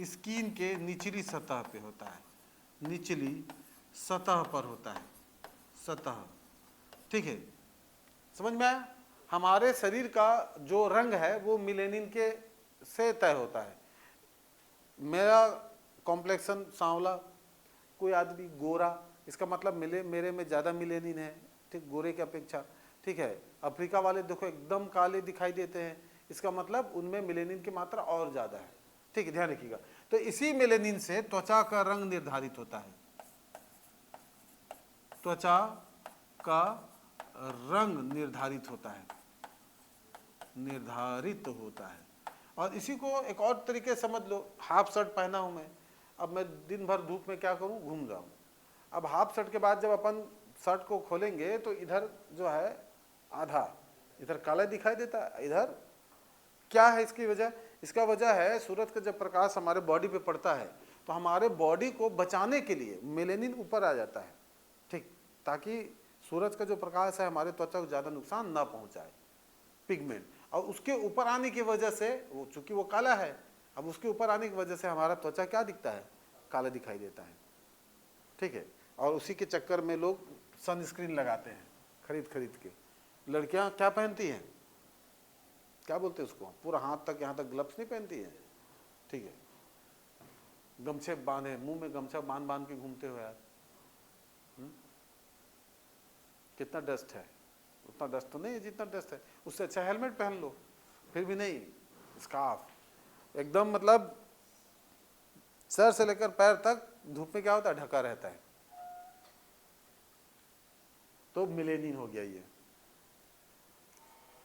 स्किन के निचली सतह पे होता है, निचली सतह पर होता है, सतह, ठीक है, समझ में आया। हमारे शरीर का जो रंग है वो मिलेनिन के से तय होता है। मेरा कॉम्प्लेक्शन सांवला, कोई आदमी गोरा, इसका मतलब मेरे में ज़्यादा मिलेनिन है, ठीक, गोरे की अपेक्षा, ठीक है। अफ्रीका वाले देखो एकदम काले दिखाई देते हैं, इसका मतलब उनमें मिलेनिन की मात्रा और ज़्यादा है, ठीक है, ध्यान रखिएगा। तो इसी मिलेनिन से त्वचा का रंग निर्धारित होता है, त्वचा का रंग निर्धारित होता है, निर्धारित होता है। और इसी को एक और तरीके से समझ लो, हाफ शर्ट पहना हूं मैं, अब मैं दिन भर धूप में क्या करूं, घूम जाऊं। अब हाफ शर्ट के बाद जब अपन शर्ट को खोलेंगे तो इधर जो है आधा इधर काला दिखाई देता है, इधर क्या है इसकी वजह, इसका वजह है सूरज का जब प्रकाश हमारे बॉडी पे पड़ता है तो हमारे बॉडी को बचाने के लिए मेलेनिन ऊपर आ जाता है, ठीक, ताकि सूरज का जो प्रकाश है हमारे त्वचा को ज़्यादा नुकसान ना पहुंचाए, पिगमेंट। और उसके ऊपर आने की वजह से वो, चूंकि वो काला है, अब उसके ऊपर आने की वजह से हमारा त्वचा क्या दिखता है, काला दिखाई देता है, ठीक है। और उसी के चक्कर में लोग सनस्क्रीन लगाते हैं खरीद खरीद के। लड़कियां क्या पहनती हैं, क्या बोलते हैं उसको, पूरा हाथ तक, यहाँ तक ग्लव्स नहीं पहनती है, ठीक है, गमछे बांधे, मुंह में गमछा बांध बांध के घूमते हो यार, कितना डस्ट है, उतना डस्ट तो नहीं है जितना डस्ट है, उससे अच्छा हेलमेट पहन लो, फिर भी नहीं, स्कार्फ एकदम, मतलब सर से लेकर पैर तक धूप में क्या होता है, ढका रहता है, तो मिलेनिन हो गया ये,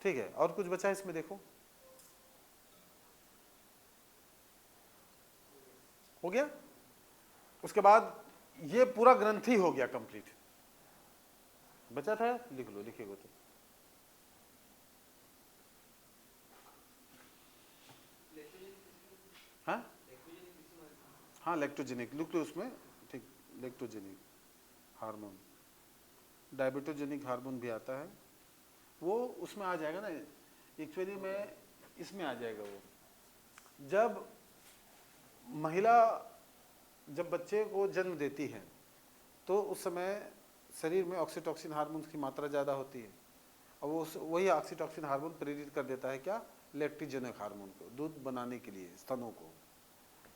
ठीक है। और कुछ बचा इसमें देखो, हो गया। उसके बाद ये पूरा ग्रंथि हो गया कंप्लीट। बचा था, लिख लो, लिखेगा तो। हाँ हाँ, लैक्टोजेनिक लिख लो उसमें, ठीक, लैक्टोजेनिक हार्मोन, डायबिटोजेनिक हार्मोन भी आता है, वो उसमें आ जाएगा ना, एक्चुअली में इसमें आ जाएगा वो। जब महिला जब बच्चे को जन्म देती है तो उस समय शरीर में ऑक्सीटॉक्सिन हार्मोन की मात्रा ज़्यादा होती है, और वो वही ऑक्सीटॉक्सिन हार्मोन प्रेरित कर देता है क्या, लैक्टोजेनिक हार्मोन को, दूध बनाने के लिए स्तनों को।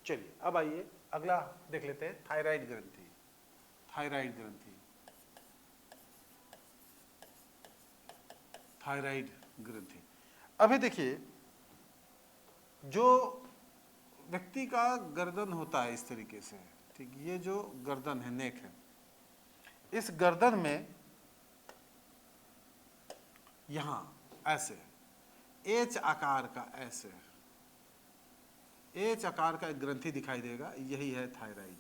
चलिए अब आइए अगला देख लेते हैं, थायराइड ग्रंथि। थायराइड ग्रंथि, थायराइड ग्रंथि। अभी देखिए, जो व्यक्ति का गर्दन होता है इस तरीके से, ठीक, ये जो गर्दन है, नेक है, इस गर्दन में यहां ऐसे एच आकार का, ऐसे एच आकार का एक ग्रंथि दिखाई देगा, यही है थायराइड।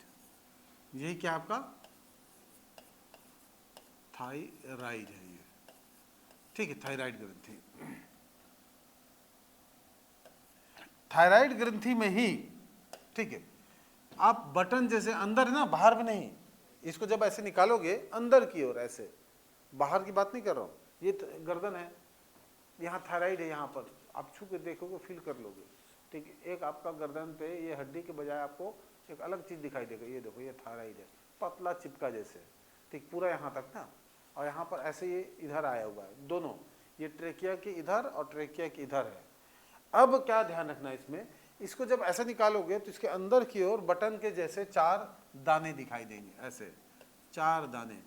यही क्या आपका थायराइड है ये, ठीक है, थायराइड ग्रंथि। थायराइड ग्रंथि में ही, ठीक है, आप बटन जैसे अंदर है ना, बाहर में नहीं, इसको जब ऐसे निकालोगे अंदर की ओर, ऐसे, बाहर की बात नहीं कर रहा हूं, ये गर्दन है, यहाँ थायराइड है, यहाँ पर आप छू के देखोगे, फील कर लोगे, ठीक है। एक आपका गर्दन पे ये हड्डी के बजाय आपको एक अलग चीज दिखाई देगा, ये देखो, ये थायराइड है, पतला चिपका जैसे, ठीक, पूरा यहाँ तक ना, और यहाँ पर ऐसे ये इधर आया हुआ है, दोनों, ये ट्रेकिया के इधर और ट्रेकिया के इधर है। अब क्या ध्यान रखना है इसमें, इसको जब ऐसे निकालोगे तो इसके अंदर की ओर बटन के जैसे 4 दाने दिखाई देंगे, ऐसे 4 दाने,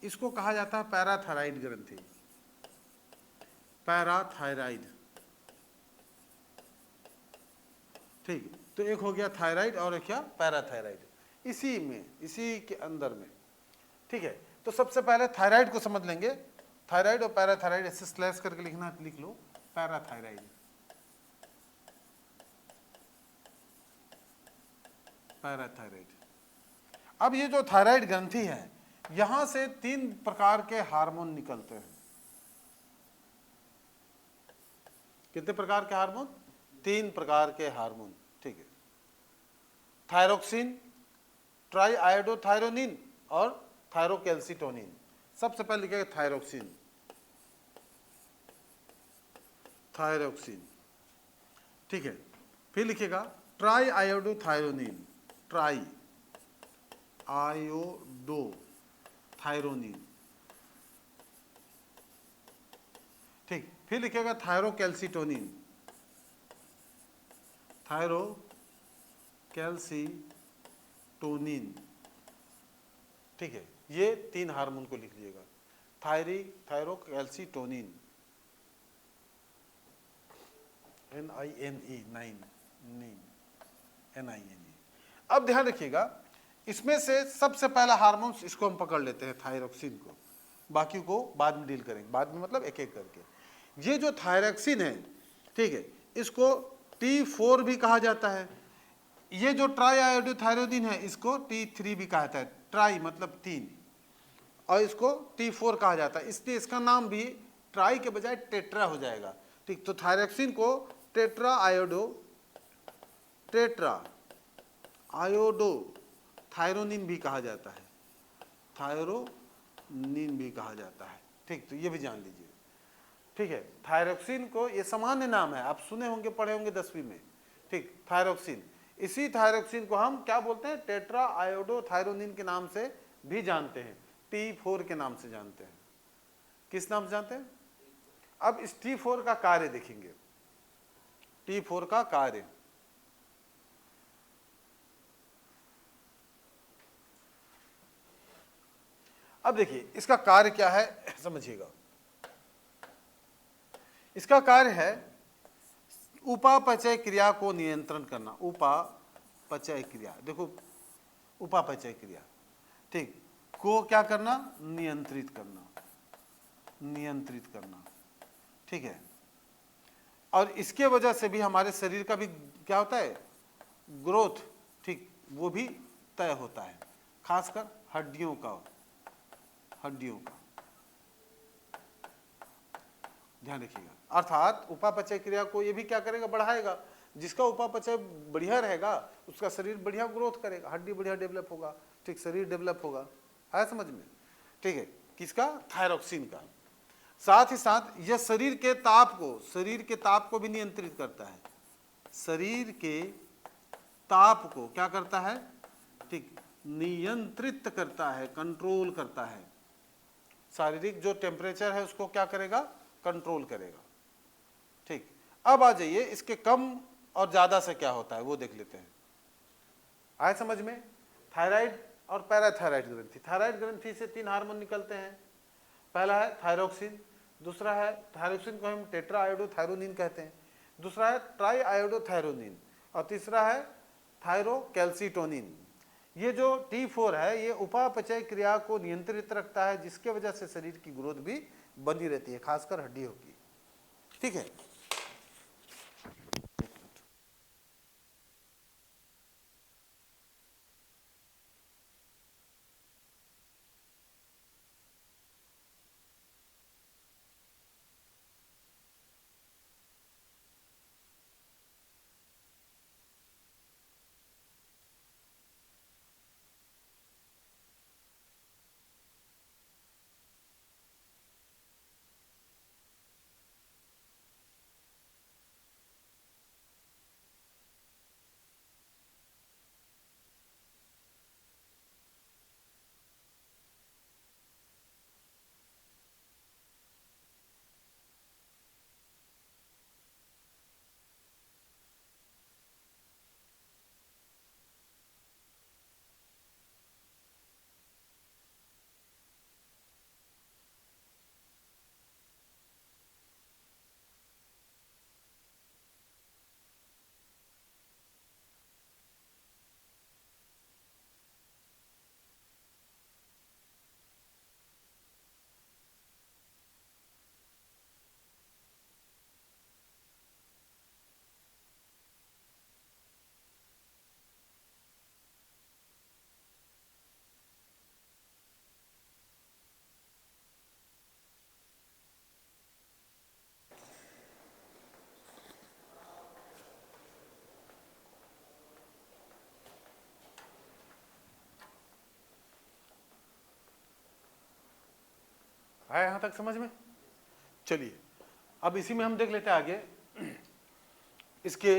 इसको कहा जाता है पैराथायराइड ग्रंथि, पैराथायराइड, ठीक। तो एक हो गया थायराइड और एक क्या, पैराथायराइड, इसी में, इसी के अंदर में, ठीक है। तो सबसे पहले थायराइड को समझ लेंगे, थायराइड और पैराथायराइड ऐसे स्लैश करके लिखना, लिख लो, पैराथायराइड, पैराथायराइड। अब ये जो थायराइड ग्रंथि है, यहां से 3 प्रकार के हार्मोन निकलते हैं। कितने प्रकार के हार्मोन, 3 प्रकार के हार्मोन, ठीक है, थायरोक्सिन, ट्राई आयोडोथायरोनिन और थायरोकैल्सिटोनिन। सबसे पहले लिखेगा थायरोक्सिन, थायरोक्सिन, ठीक है, फिर लिखेगा ट्राई आयोडोथायरोनिन, ट्राई आयोडोथायरोनिन, ठीक, फिर लिखेगा थायरोकैल्सिटोनिन, थायरोकैल्सिटोनिन, ठीक है। ये 3 हार्मोन को लिख लीजिएगा, थायरोकैल्सिटोनिन, NINE, 9, NINE। अब ध्यान रखिएगा, इसमें से सबसे पहला हार्मोन, इसको हम पकड़ लेते हैं, थायरोक्सिन को, बाकी को बाद में डील करेंगे, बाद में मतलब एक एक करके। ये जो थायरोक्सिन है, ठीक है, इसको T4 भी कहा जाता है। ये जो ट्राई आयोडोथायरोनिन है, इसको T3 भी कहा जाता है, ट्राई मतलब 3, और इसको T4 कहा जाता है, इसलिए इसका नाम भी ट्राई के बजाय टेट्रा हो जाएगा, ठीक। तो थायरोक्सिन को टेट्रा आयोडोथायरोनिन भी कहा जाता है, थायरोनिन भी कहा जाता है, ठीक। तो ये भी जान लीजिए, ठीक है। थायरोक्सिन को, ये सामान्य नाम है, आप सुने होंगे, पढ़े होंगे 10वीं में, ठीक, थायरोक्सिन। इसी थायरोक्सिन को हम क्या बोलते हैं, टेट्रा आयोडोथायरोनिन के नाम से भी जानते हैं, T4 के नाम से जानते हैं। किस नाम से जानते हैं? अब इस T4 का कार्य देखेंगे, T4 का कार्य, अब देखिए इसका कार्य क्या है, समझिएगा। इसका कार्य है उपापचय क्रिया को नियंत्रण करना, उपापचय क्रिया, देखो उपापचय क्रिया, ठीक, को क्या करना, नियंत्रित करना, नियंत्रित करना, ठीक है। और इसके वजह से भी हमारे शरीर का भी क्या होता है, ग्रोथ, ठीक, वो भी तय होता है, खासकर हड्डियों का ध्यान रखिएगा। अर्थात उपापचय क्रिया को ये भी क्या करेगा, बढ़ाएगा। जिसका उपापचय बढ़िया रहेगा उसका शरीर बढ़िया ग्रोथ करेगा, हड्डी बढ़िया डेवलप होगा, ठीक, शरीर डेवलप होगा। आया समझ में? ठीक है, किसका? थायरॉक्सिन का। साथ ही साथ यह शरीर के ताप को भी नियंत्रित करता है। शरीर के ताप को क्या करता है? ठीक, नियंत्रित करता है, कंट्रोल करता है। शारीरिक जो टेम्परेचर है उसको क्या करेगा? कंट्रोल करेगा। ठीक, अब आ जाइए इसके कम और ज्यादा से क्या होता है वो देख लेते हैं। आए समझ में? थायराइड और पैराथायराइड ग्रंथि। थायराइड ग्रंथि से 3 हार्मोन निकलते हैं। पहला है थायरोक्सिन, दूसरा है थायरोक्सिन को हम टेट्रा आयोडोथायरोनिन कहते हैं, दूसरा है ट्राई आयोडोथायरोनिन, और तीसरा है थायरोकैल्सिटोनिन। ये जो T4 है ये उपापचय क्रिया को नियंत्रित रखता है, जिसके वजह से शरीर की ग्रोथ भी बनी रहती है, खासकर हड्डियों की। ठीक है, आया यहां तक समझ में? चलिए अब इसी में हम देख लेते हैं आगे इसके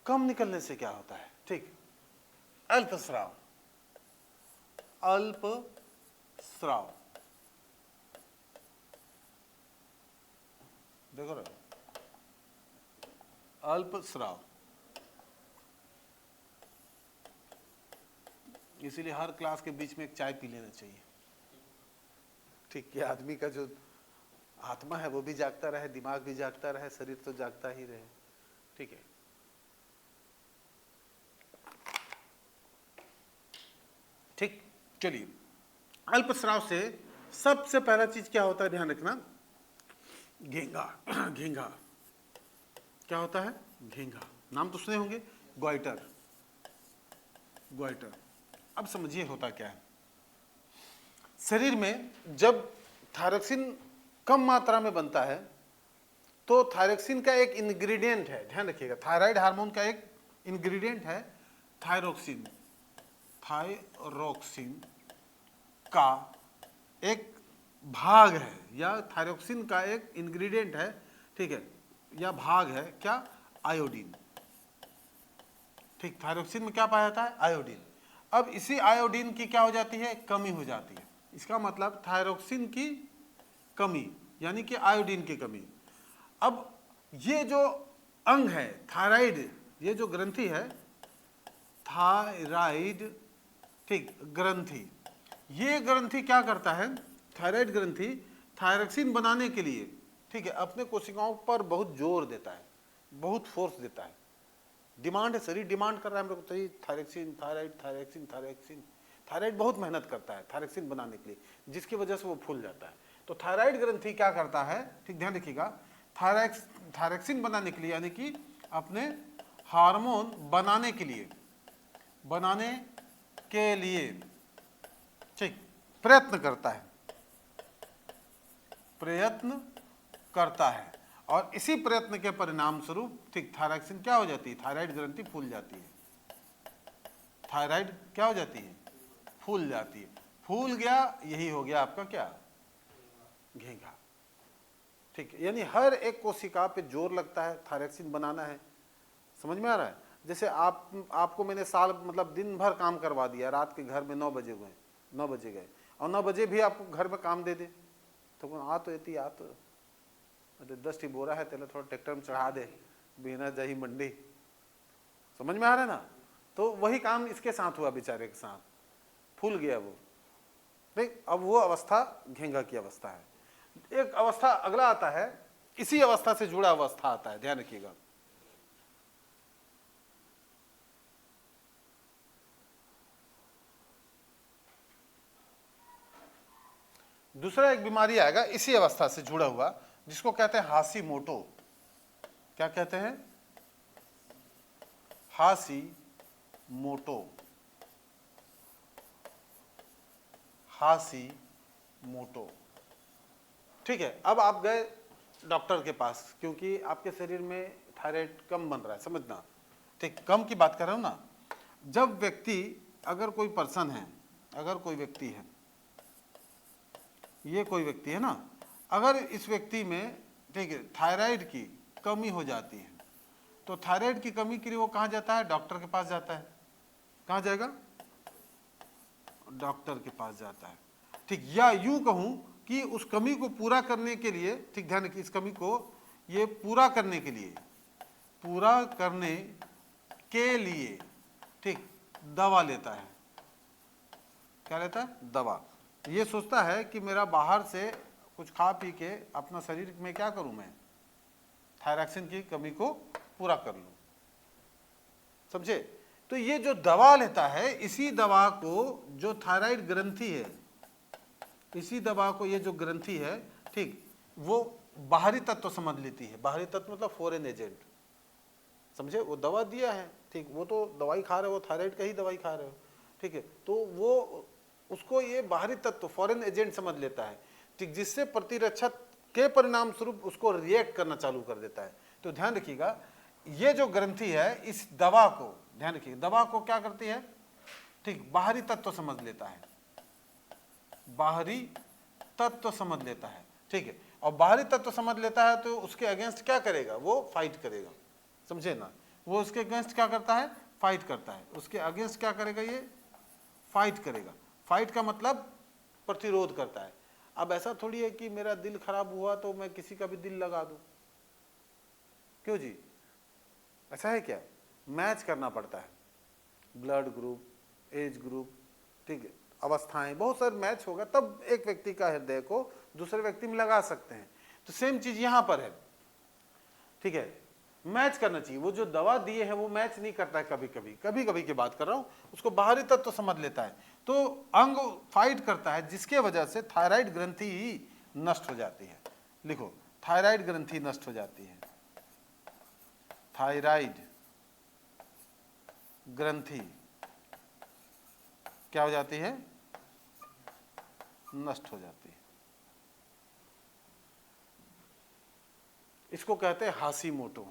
कम निकलने से क्या होता है। ठीक, अल्पस्राव। अल्पस्राव देखो रहे, अल्पस्राव। इसीलिए हर क्लास के बीच में एक चाय पी लेना चाहिए। ठीक, ये आदमी का जो आत्मा है वो भी जागता रहे, दिमाग भी जागता रहे, शरीर तो जागता ही रहे। ठीक है, ठीक, चलिए अल्पस्राव से सबसे पहला चीज क्या होता है, ध्यान रखना, घेंगा। घेंगा क्या होता है? घेंगा, नाम तो सुने होंगे, ग्वाइटर। ग्वाइटर, अब समझिए होता क्या है। शरीर में जब थायरोक्सिन कम मात्रा में बनता है तो थायरोक्सिन का एक इंग्रेडिएंट है, ध्यान रखिएगा, थायराइड हार्मोन का एक इंग्रेडिएंट है थायरोक्सिन। थायरोक्सिन का एक भाग है, या थायरोक्सिन का एक इंग्रेडिएंट है, ठीक है, या भाग है क्या? आयोडीन। ठीक, थायरोक्सिन में क्या पाया जाता है? आयोडीन। अब इसी आयोडीन की क्या हो जाती है? कमी हो जाती है। इसका मतलब थायरोक्सिन की कमी यानी कि आयोडीन की कमी। अब ये जो अंग है थायराइड, ये जो ग्रंथि है थायराइड, ठीक, ग्रंथि, ये ग्रंथि क्या करता है? थायराइड ग्रंथि थायरोक्सिन बनाने के लिए, ठीक है, अपने कोशिकाओं पर बहुत जोर देता है, बहुत फोर्स देता है। डिमांड है, शरीर डिमांड कर रहा है हम लोग चाहिए thyroxine, thyroid, thyroxine, thyroxine. Thyroid बहुत मेहनत करता है थायरोक्सिन बनाने के लिए, जिसकी वजह से वो फूल जाता है। तो थायराइड ग्रंथि क्या करता है? ठीक, ध्यान रखिएगा, थायरोक्सिन बनाने के लिए यानी कि अपने हार्मोन बनाने के लिए बनाने के लिए, ठीक, प्रयत्न करता है, प्रयत्न करता है, और इसी प्रयत्न के परिणाम स्वरूप, ठीक, थायरॉक्सिन क्या हो जाती है, थायराइड ग्रंथि फूल जाती है, थायराइड क्या हो जाती है, फूल जाती है, फूल गया, यही हो गया आपका क्या, घेंघा। ठीक है, यानी हर एक कोशिका पे जोर लगता है, थायरॉक्सिन बनाना है। समझ में आ रहा है? जैसे आपको मैंने साल मतलब दिन भर काम करवा दिया, रात के घर में 9 बजे गए, 9 बजे गए, और 9 बजे भी आपको घर में काम दे दे, तो आ तो एती आ तो 10 टी बोरा है, तेरे थोड़ा ट्रैक्टर में चढ़ा दे, बिना जाही मंडी। समझ में आ रहा है ना? तो वही काम इसके साथ हुआ, बेचारे के साथ, फूल गया वो। ठीक, अब वो अवस्था घेंघा की अवस्था है। एक अवस्था अगला आता है, इसी अवस्था से जुड़ा अवस्था आता है, ध्यान रखिएगा। दूसरा एक बीमारी आएगा इसी अवस्था से जुड़ा हुआ, जिसको कहते हैं हाशीमोटो। क्या कहते हैं? हाशीमोटो, हाशीमोटो। ठीक है, अब आप गए डॉक्टर के पास, क्योंकि आपके शरीर में थायराइड कम बन रहा है, समझना। ठीक, कम की बात कर रहा हूं ना। जब व्यक्ति, अगर कोई पर्सन है, अगर कोई व्यक्ति है, ये कोई व्यक्ति है ना, अगर इस व्यक्ति में, ठीक है, थायराइड की कमी हो जाती है, तो थायराइड की कमी के लिए वो कहाँ जाता है? डॉक्टर के पास जाता है। कहाँ जाएगा? डॉक्टर के पास जाता है। ठीक, या यूं कहूं कि उस कमी को पूरा करने के लिए, ठीक, ध्यान रखिए, इस कमी को ये पूरा करने के लिए, पूरा करने के लिए, ठीक, दवा लेता है। क्या लेता है? दवा। ये सोचता है कि मेरा बाहर से कुछ खा पी के अपना शरीर में क्या करूं, मैं थायरॉक्सिन की कमी को पूरा कर लूं। समझे? तो ये जो दवा लेता है, इसी दवा को जो थायराइड ग्रंथि है, इसी दवा को ये जो ग्रंथि है, ठीक, वो बाहरी तत्व समझ लेती है। बाहरी तत्व मतलब फॉरेन एजेंट। समझे? वो दवा दिया है, ठीक, वो तो दवाई खा रहे हो, थायराइड का ही दवाई खा रहे हो, ठीक है, तो वो उसको ये बाहरी तत्व फॉरेन एजेंट समझ लेता है, ठीक, जिससे प्रतिरक्षा के परिणाम स्वरूप उसको रिएक्ट करना चालू कर देता है। तो ध्यान रखिएगा, ये जो ग्रंथि है, इस दवा को, ध्यान रखिए, दवा को क्या करती है? ठीक, बाहरी तत्व समझ लेता है, बाहरी तत्व समझ लेता है। ठीक है, और बाहरी तत्व समझ लेता है तो उसके अगेंस्ट क्या करेगा? वो फाइट करेगा। समझे ना? वो उसके अगेंस्ट क्या करता है? फाइट करता है। उसके अगेंस्ट क्या करेगा? ये फाइट करेगा। फाइट का मतलब प्रतिरोध करता है। अब ऐसा थोड़ी है कि मेरा दिल खराब हुआ तो मैं किसी का भी दिल लगा दूं। क्यों जी? ऐसा है क्या? मैच करना पड़ता है, ब्लड ग्रुप, एज ग्रुप, ठीक है, अवस्थाएं, बहुत सारे मैच होगा तब एक व्यक्ति का हृदय को दूसरे व्यक्ति में लगा सकते हैं। तो सेम चीज यहां पर है। ठीक है, मैच करना चाहिए। वो जो दवा दिए है वो मैच नहीं करता है, कभी कभी की बात कर रहा हूं, उसको बाहरी तत्व तो समझ लेता है, तो अंग फाइट करता है, जिसके वजह से थायराइड ग्रंथि ही नष्ट हो जाती है। लिखो, थायराइड ग्रंथि नष्ट हो जाती है। थायराइड ग्रंथि क्या हो जाती है? नष्ट हो जाती है। इसको कहते हैं हाशीमोटो।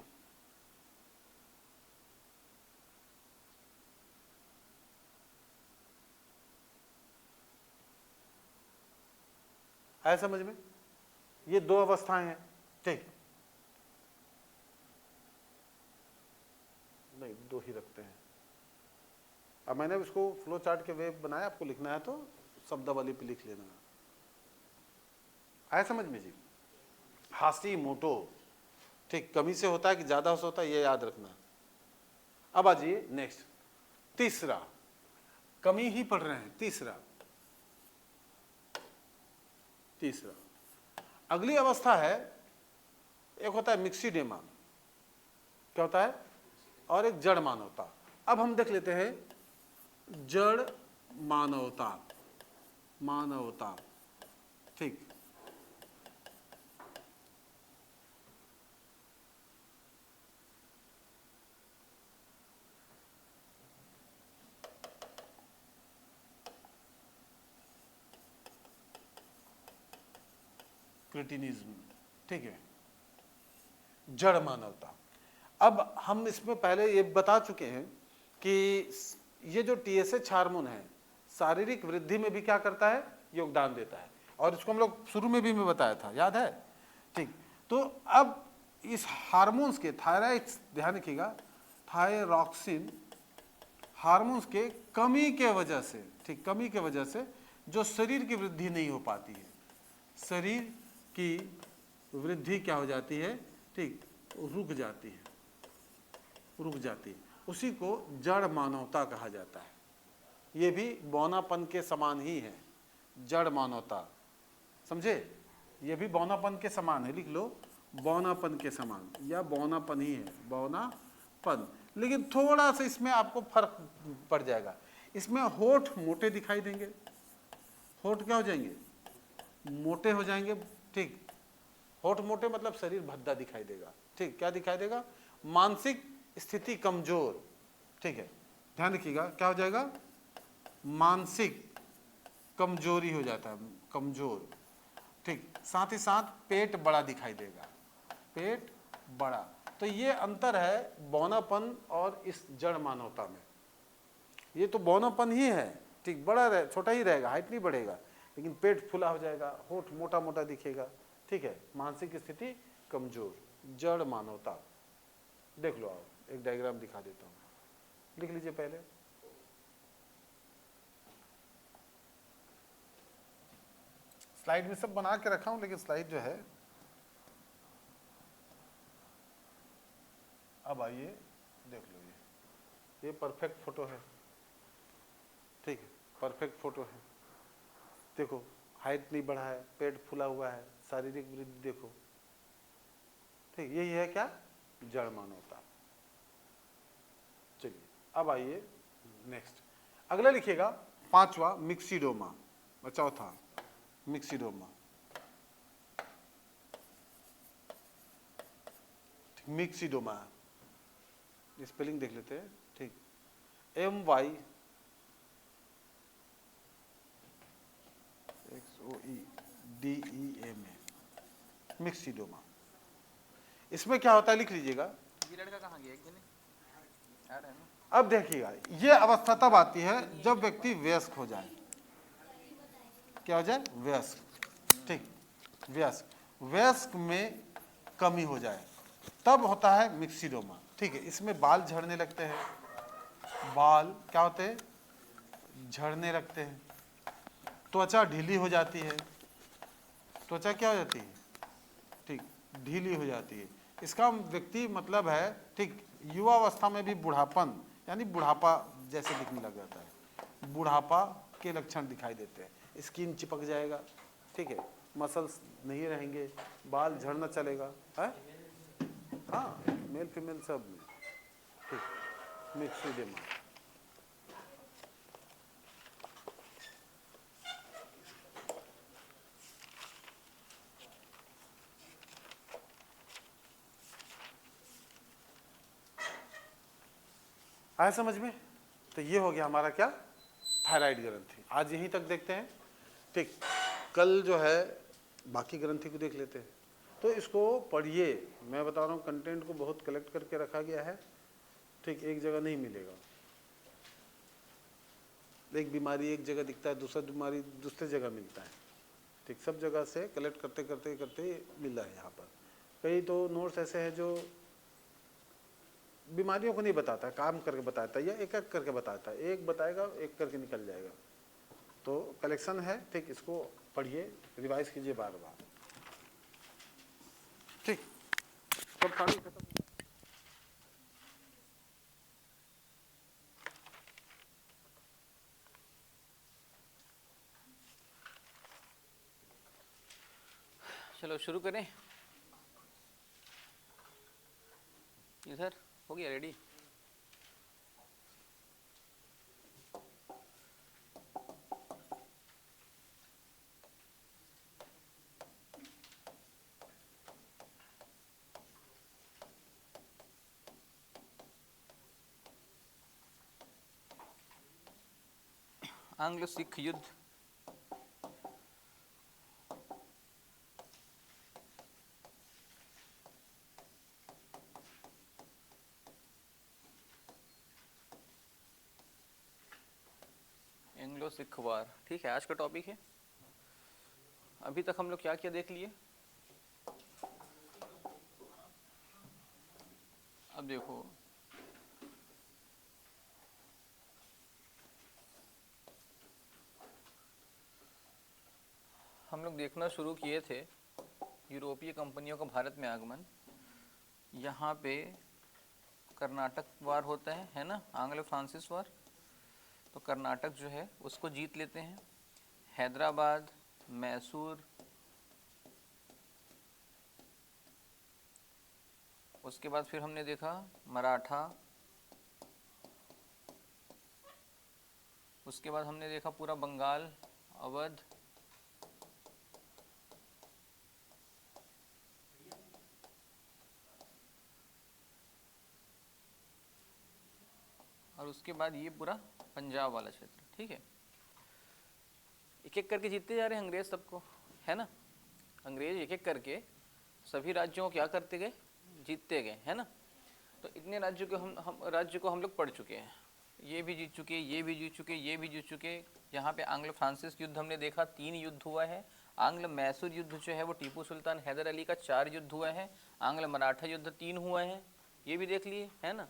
आया समझ में? ये दो अवस्थाएं हैं। ठीक, नहीं, दो ही रखते हैं। अब मैंने इसको फ्लो चार्ट के वे बनाया, आपको लिखना है तो शब्दावली पे लिख लेना। आया समझ में जी? हाशीमोटो, ठीक, कमी से होता है कि ज्यादा से होता है, ये याद रखना। अब आ जाइए नेक्स्ट, तीसरा, कमी ही पढ़ रहे हैं। तीसरा अगली अवस्था है, एक होता है मिक्सिडेमा, क्या होता है? और एक जड़ मानवता। अब हम देख लेते हैं जड़ मानवता। ठीक, क्रिटिनिज्म, ठीक है, जड़ मानवता। अब हम इसमें पहले ये बता चुके हैं कि ये जो TSH हार्मोन है शारीरिक वृद्धि में भी क्या करता है, योगदान देता है, और इसको हम लोग शुरू में भी मैं बताया था, याद है, ठीक। तो अब इस हार्मोन्स के थायराइड, ध्यान रखिएगा, थायरॉक्सिन हार्मोन्स के कमी के वजह से, ठीक, कमी के वजह से जो शरीर की वृद्धि नहीं हो पाती है, शरीर की वृद्धि क्या हो जाती है, ठीक, रुक जाती है, रुक जाती है, उसी को जड़ मानवता कहा जाता है। ये भी बौनापन के समान ही है, जड़ मानवता, समझे, ये भी बौनापन के समान है, लिख लो, बौनापन के समान, या बौनापन ही है, बौनापन, लेकिन थोड़ा सा इसमें आपको फर्क पड़ जाएगा। इसमें होठ मोटे दिखाई देंगे, होठ क्या हो जाएंगे, मोटे हो जाएंगे, ठीक, होठ मोटे मतलब शरीर भद्दा दिखाई देगा, ठीक, क्या दिखाई देगा, मानसिक स्थिति कमजोर, ठीक है, ध्यान रखिएगा, क्या हो जाएगा, मानसिक कमजोरी हो जाता है, कमजोर, ठीक, साथ ही साथ पेट बड़ा दिखाई देगा, पेट बड़ा। तो ये अंतर है बौनापन और इस जड़ मानवता में। ये तो बौनापन ही है, ठीक, बड़ा रहे, छोटा ही रहेगा, हाइट नहीं बढ़ेगा, लेकिन पेट फुला हो जाएगा, होठ मोटा मोटा दिखेगा, ठीक है, मानसिक स्थिति कमजोर, जड़ मानवता। देख लो आप, एक डायग्राम दिखा देता हूँ, लिख लीजिए पहले। स्लाइड में सब बना के रखा हूं, लेकिन स्लाइड जो है, अब आइए देख लो, ये परफेक्ट फोटो है, ठीक है, परफेक्ट फोटो है, देखो हाइट नहीं बढ़ा है, पेट फूला हुआ है, शारीरिक वृद्धि देखो, ठीक, यही है क्या, जड़ मानवता। चलिए अब आइए नेक्स्ट, अगला लिखिएगा, पांचवा मिक्सिडोमा, चौथा मिक्सिडोमा, मिक्सिडोमा, स्पेलिंग देख लेते हैं, ठीक, MYXOEDEMA, मिक्सिडोमा। इसमें क्या होता है, लिख लीजिएगा। ये लड़का कहाँ गया, एक दिन आ रहा है ना। अब देखिएगा, ये अवस्था तब आती है जब व्यक्ति वयस्क हो जाए, क्या हो जाए, वयस्क, ठीक, वयस्क, वयस्क में कमी हो जाए, तब होता है मिक्सिडोमा, ठीक है। इसमें बाल झड़ने लगते हैं, बाल क्या होते हैं, झड़ने लगते हैं, त्वचा ढीली हो जाती है, त्वचा क्या हो जाती है, ठीक, ढीली हो जाती है। इसका व्यक्ति मतलब है, ठीक, युवावस्था में भी बुढ़ापन, यानी बुढ़ापा जैसे दिखने लग जाता है, बुढ़ापा के लक्षण दिखाई देते हैं, स्किन चिपक जाएगा, ठीक है, मसल्स नहीं रहेंगे, बाल झड़ना चलेगा, है, हाँ, मेल फीमेल सब में, ठीक, मिक्सिडोमा। आया समझ में? तो ये हो गया हमारा क्या, थायराइड ग्रंथि। आज यहीं तक देखते हैं, ठीक, कल जो है बाकी ग्रंथि को देख लेते हैं। तो इसको पढ़िए, मैं बता रहा हूँ, कंटेंट को बहुत कलेक्ट करके रखा गया है, ठीक, एक जगह नहीं मिलेगा, एक बीमारी एक जगह दिखता है, दूसरा बीमारी दूसरी जगह मिलता है, ठीक, सब जगह से कलेक्ट करते करते करते मिला है यहाँ पर। कई तो नोट्स ऐसे हैं जो बीमारियों को नहीं बताता, काम करके बताता है, या एक एक करके बताता है, एक बताएगा एक करके निकल जाएगा। तो कलेक्शन है, ठीक, इसको पढ़िए, रिवाइज कीजिए बार बार, ठीक, सब कहानी खत्म। चलो शुरू करें। इधर हो गया रेडी। आंग्लो सिख युद्ध एंग्लो सिख वार, ठीक है, आज का टॉपिक है। अभी तक हम लोग क्या क्या देख लिए? अब देखो, हम लोग देखना शुरू किए थे यूरोपीय कंपनियों का भारत में आगमन। यहाँ पे कर्नाटक वार होता है ना, आंग्लो फ्रांसिस वार। तो कर्नाटक जो है उसको जीत लेते हैं, हैदराबाद, मैसूर, उसके बाद फिर हमने देखा मराठा, उसके बाद हमने देखा पूरा बंगाल, अवध, और उसके बाद ये पूरा पंजाब वाला क्षेत्र, ठीक है। एक एक करके जीतते जा रहे हैं अंग्रेज सबको, है ना। अंग्रेज एक एक करके सभी राज्यों को क्या करते गए, जीतते गए, है ना। तो इतने राज्यों को हम लोग पढ़ चुके हैं। ये भी जीत चुके, ये भी जीत चुके, ये भी जीत चुके। यहाँ पे आंग्लो फ्रांसिस युद्ध हमने देखा, 3 युद्ध हुआ है। आंग्ल मैसूर युद्ध जो है वो टीपू सुल्तान हैदर अली का 4 युद्ध हुआ है। आंग्ल मराठा युद्ध 3 हुआ है, ये भी देख लिए, है ना।